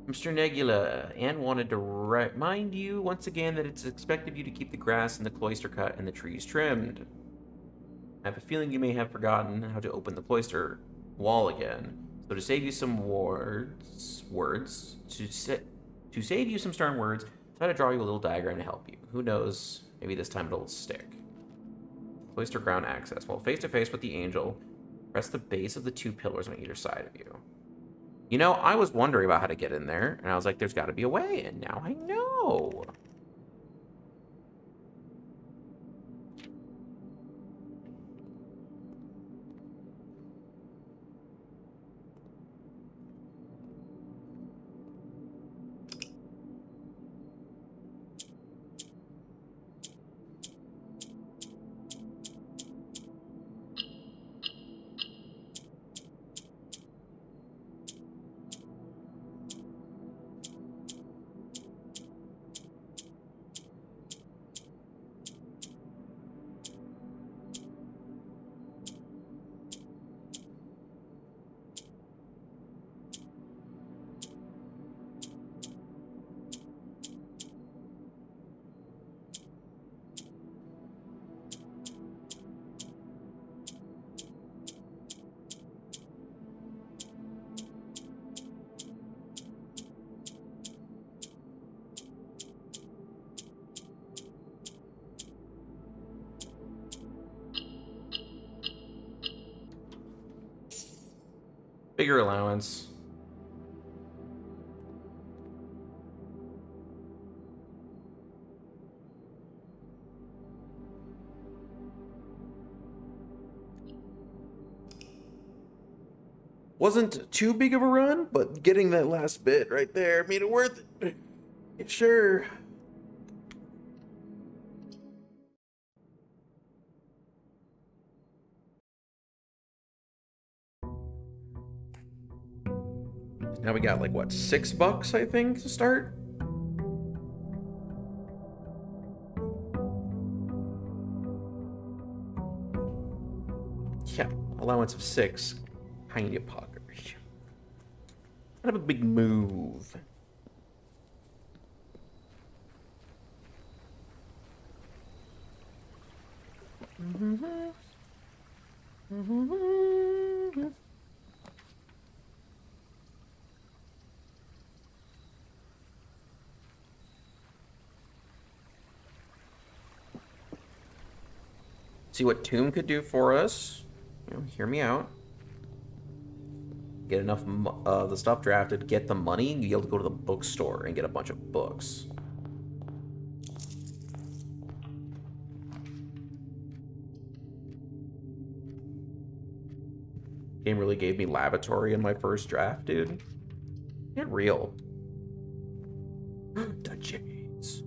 Mr. Nebula, Anne wanted to remind you once again that it's expected of you to keep the grass in the cloister cut and the trees trimmed. I have a feeling you may have forgotten how to open the cloister wall again. So to save you some to save you some stern words, try to draw you a little diagram to help you. Who knows? Maybe this time it'll stick. Cloister ground access. Well, face to face with the angel, press the base of the 2 pillars on either side of you. You know, I was wondering about how to get in there, and I was like, there's got to be a way, and now I know. Bigger allowance. Wasn't too big of a run, but getting that last bit right there made it worth it. Sure. Now we got like what, $6 I think to start? Yeah, allowance of 6. Kinda poggers. Kind of a big move. See what Tomb could do for us. You know, hear me out. Get enough of the stuff drafted, get the money, and you'll be able to go to the bookstore and get a bunch of books. Game really gave me lavatory in my first draft, dude. Get real. The Jades.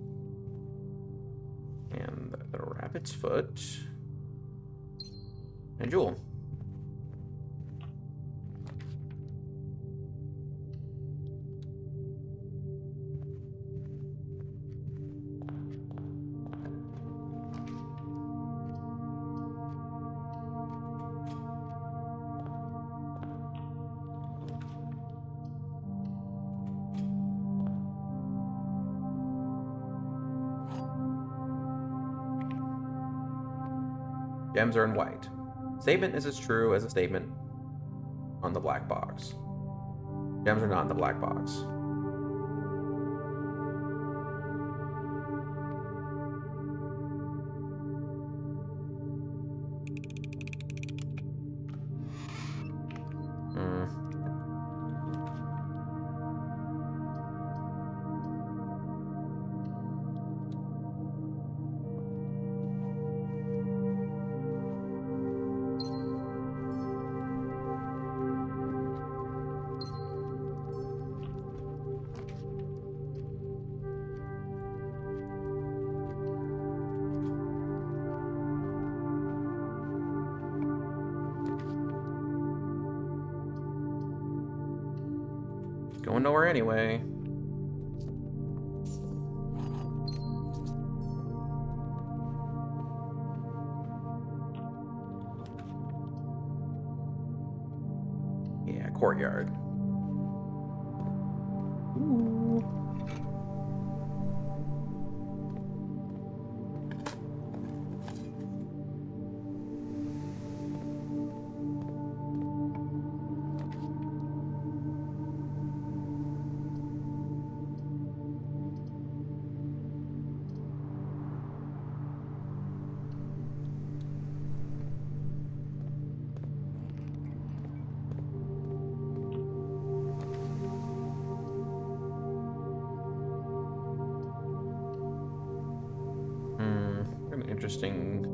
And the rabbit's foot. And Jewel. Gems are in white. Statement is as true as a statement on the black box. Gems are not in the black box. Going nowhere anyway. Yeah, courtyard. Ooh. An interesting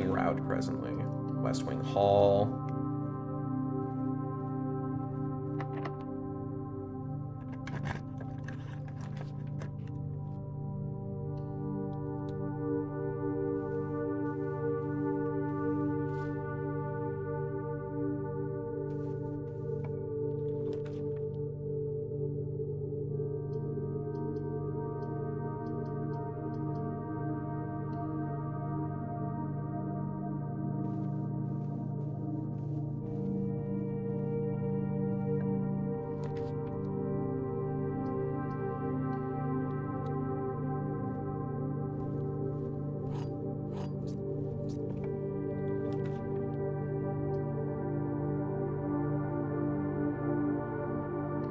route presently. West Wing Hall.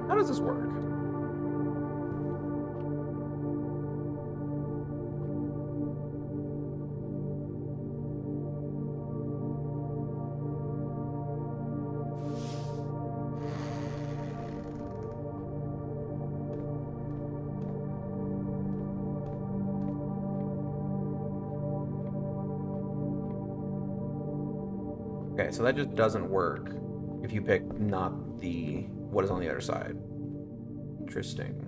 How does this work? Okay, so that just doesn't work if you pick not the what is on the other side. Interesting.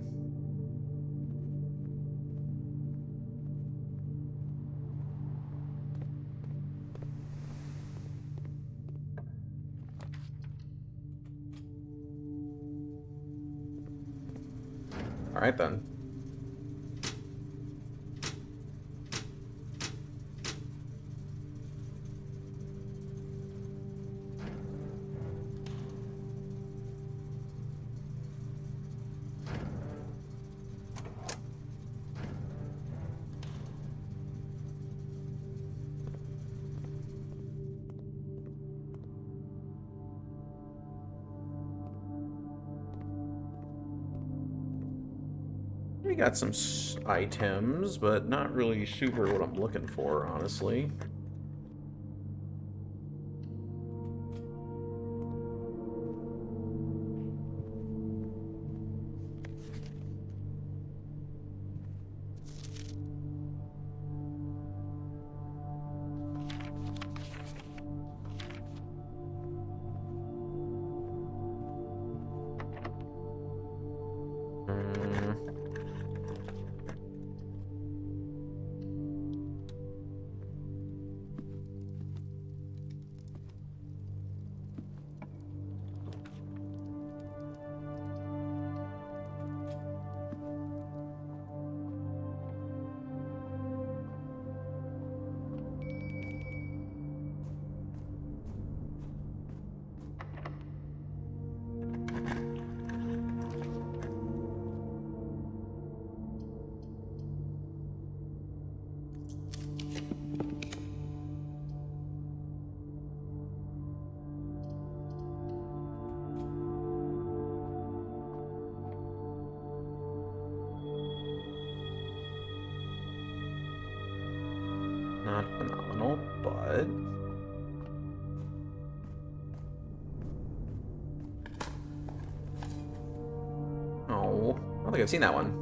All right then. We got some items, but not really super what I'm looking for, honestly. Not phenomenal, but... Oh, I don't think I've seen that one.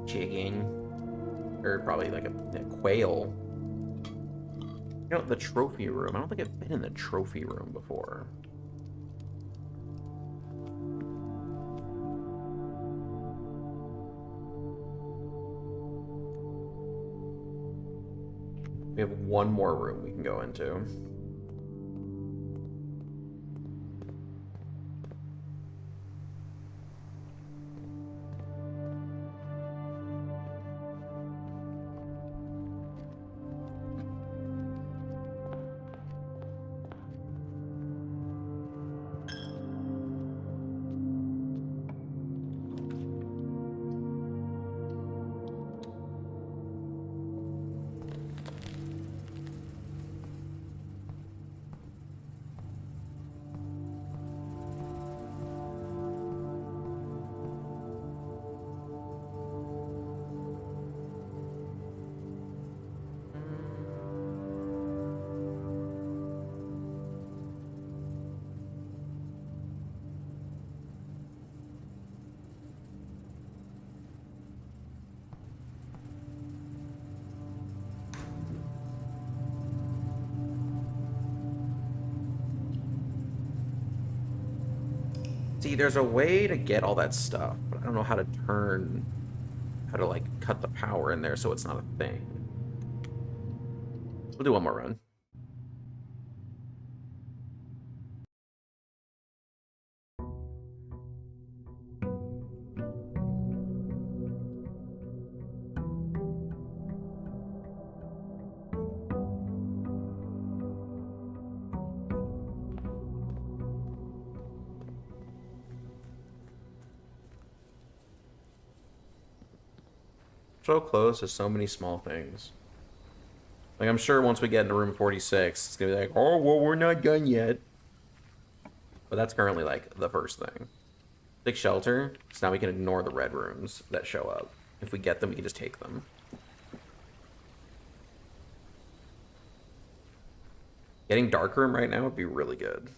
Chicken. Or probably like a quail. You know, the trophy room. I don't think I've been in the trophy room before. We have one more room we can go into. See, there's a way to get all that stuff, but I don't know how to like cut the power in there so it's not a thing. We'll do one more run. So close to so many small things. Like, I'm sure once we get into room 46, it's gonna be like, oh, well, we're not done yet. But that's currently, like, the first thing. Big shelter, so now we can ignore the red rooms that show up. If we get them, we can just take them. Getting dark room right now would be really good.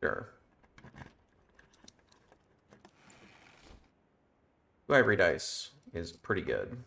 Sure. Ivory dice is pretty good.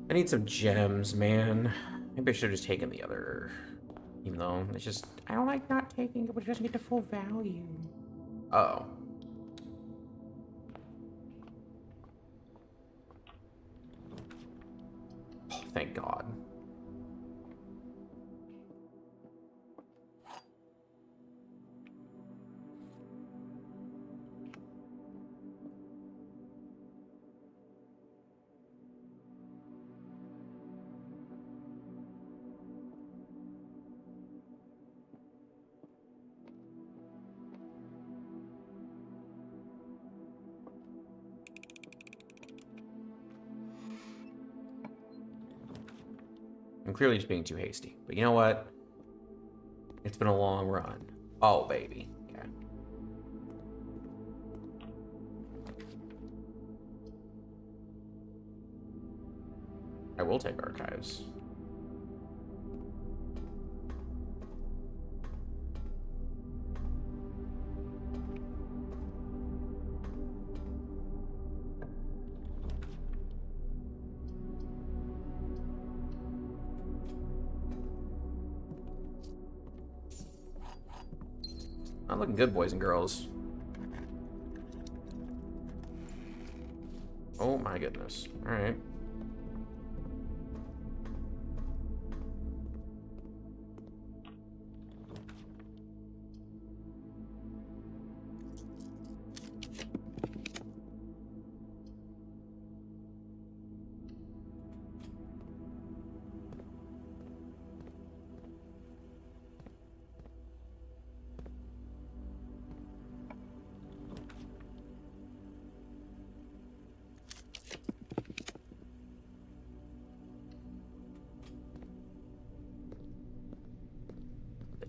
I need some gems, man. Maybe I should have just taken the other. Even though it's just, I don't like not taking it, but it doesn't get the full value. Oh. Oh, thank God. I'm clearly just being too hasty. But you know what? It's been a long run. Oh, baby. Okay. I will take archives. Not looking good, boys and girls. Oh my goodness. Alright.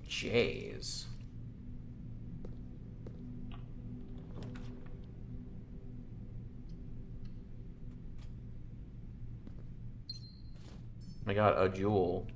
Jays. I got a jewel.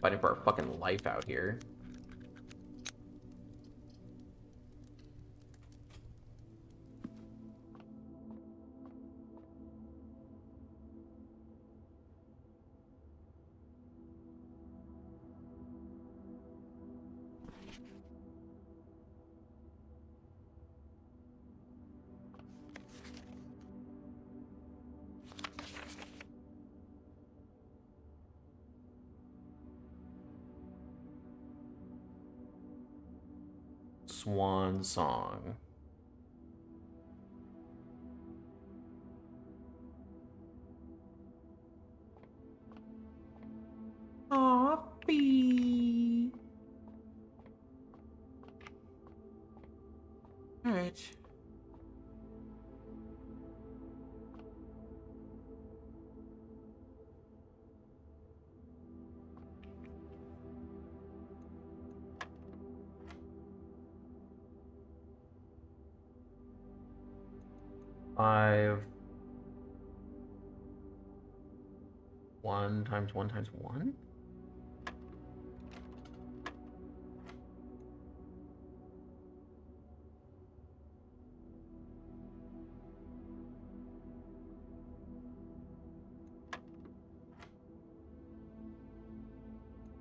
Fighting for our fucking life out here. Swan Song. Coffee. All right. Five. 1 times 1 times 1?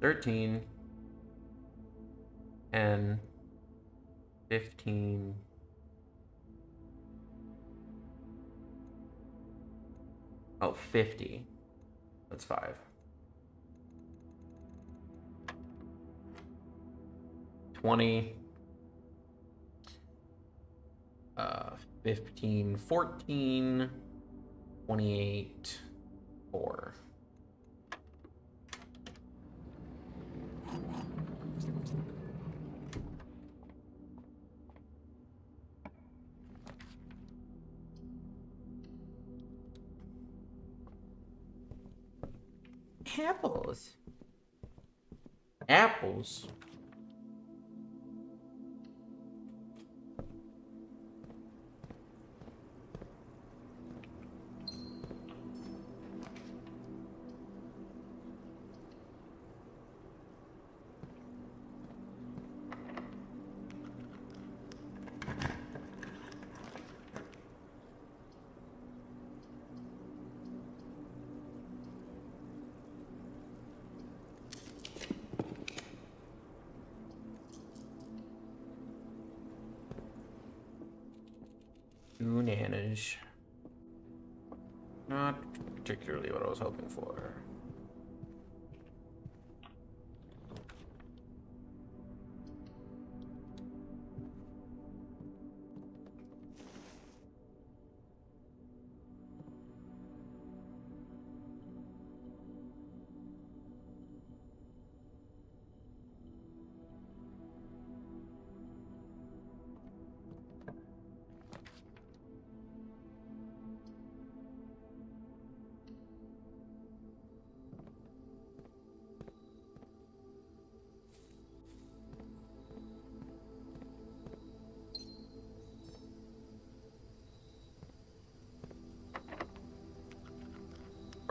$13 and 15. Oh, 50. That's 5. 20. 15, 14, 28, 4. Apples. Apples. Bananas. Not particularly what I was hoping for.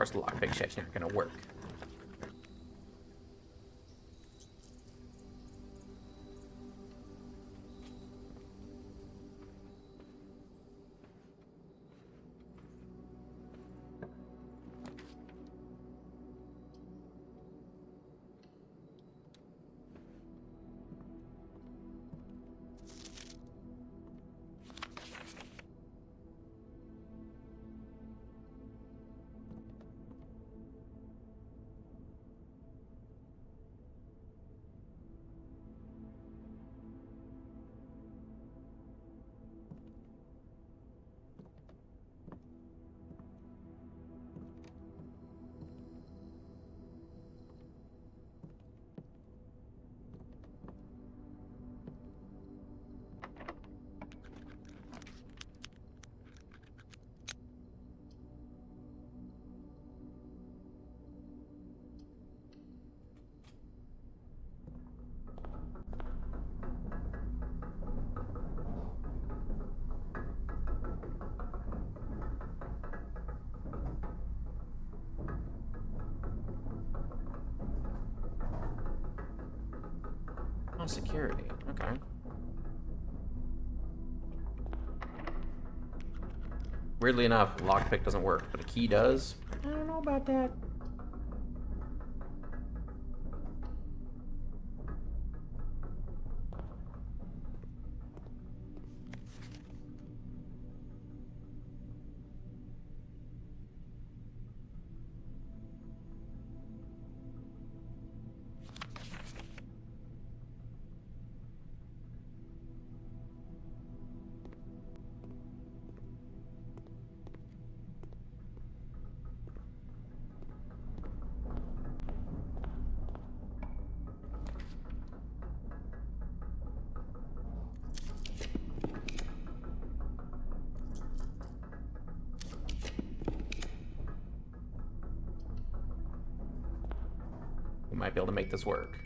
Of course, the lockpick check's not gonna work. security. Okay. Weirdly enough, lockpick doesn't work, but a key does. I don't know about that. We might be able to make this work.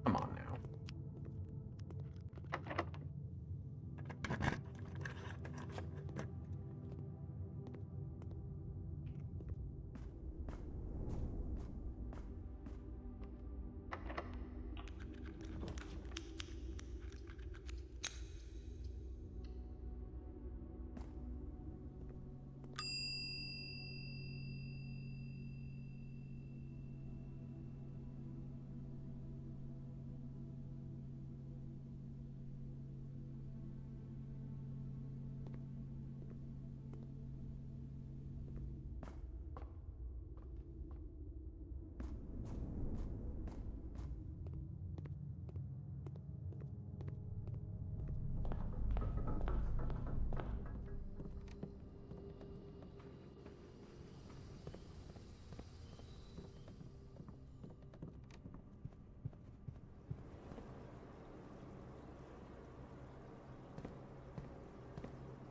Come on now.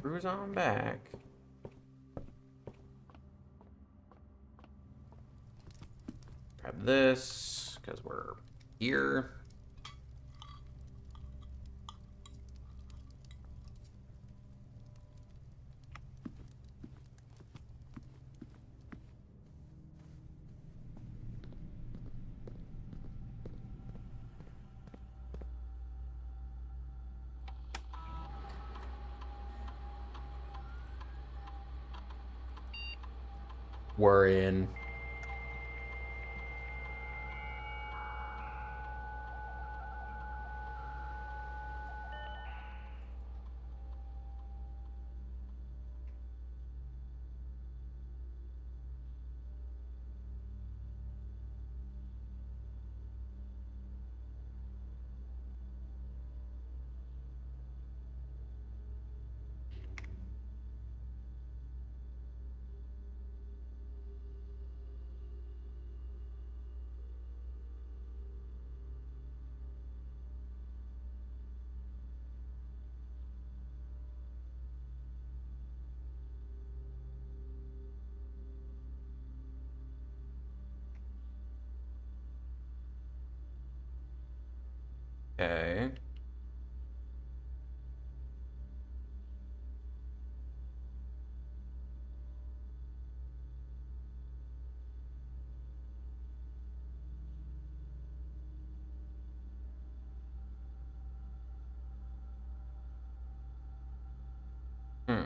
Cruise on back. Grab this, because we're here. We're in. Okay. Hmm.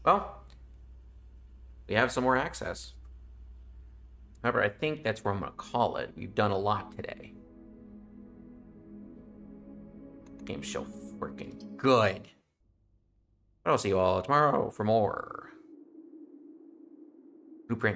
Well, we have some more access. However, I think that's where I'm going to call it. We've done a lot today. Game's so freaking good. But I'll see you all tomorrow for more Blueprint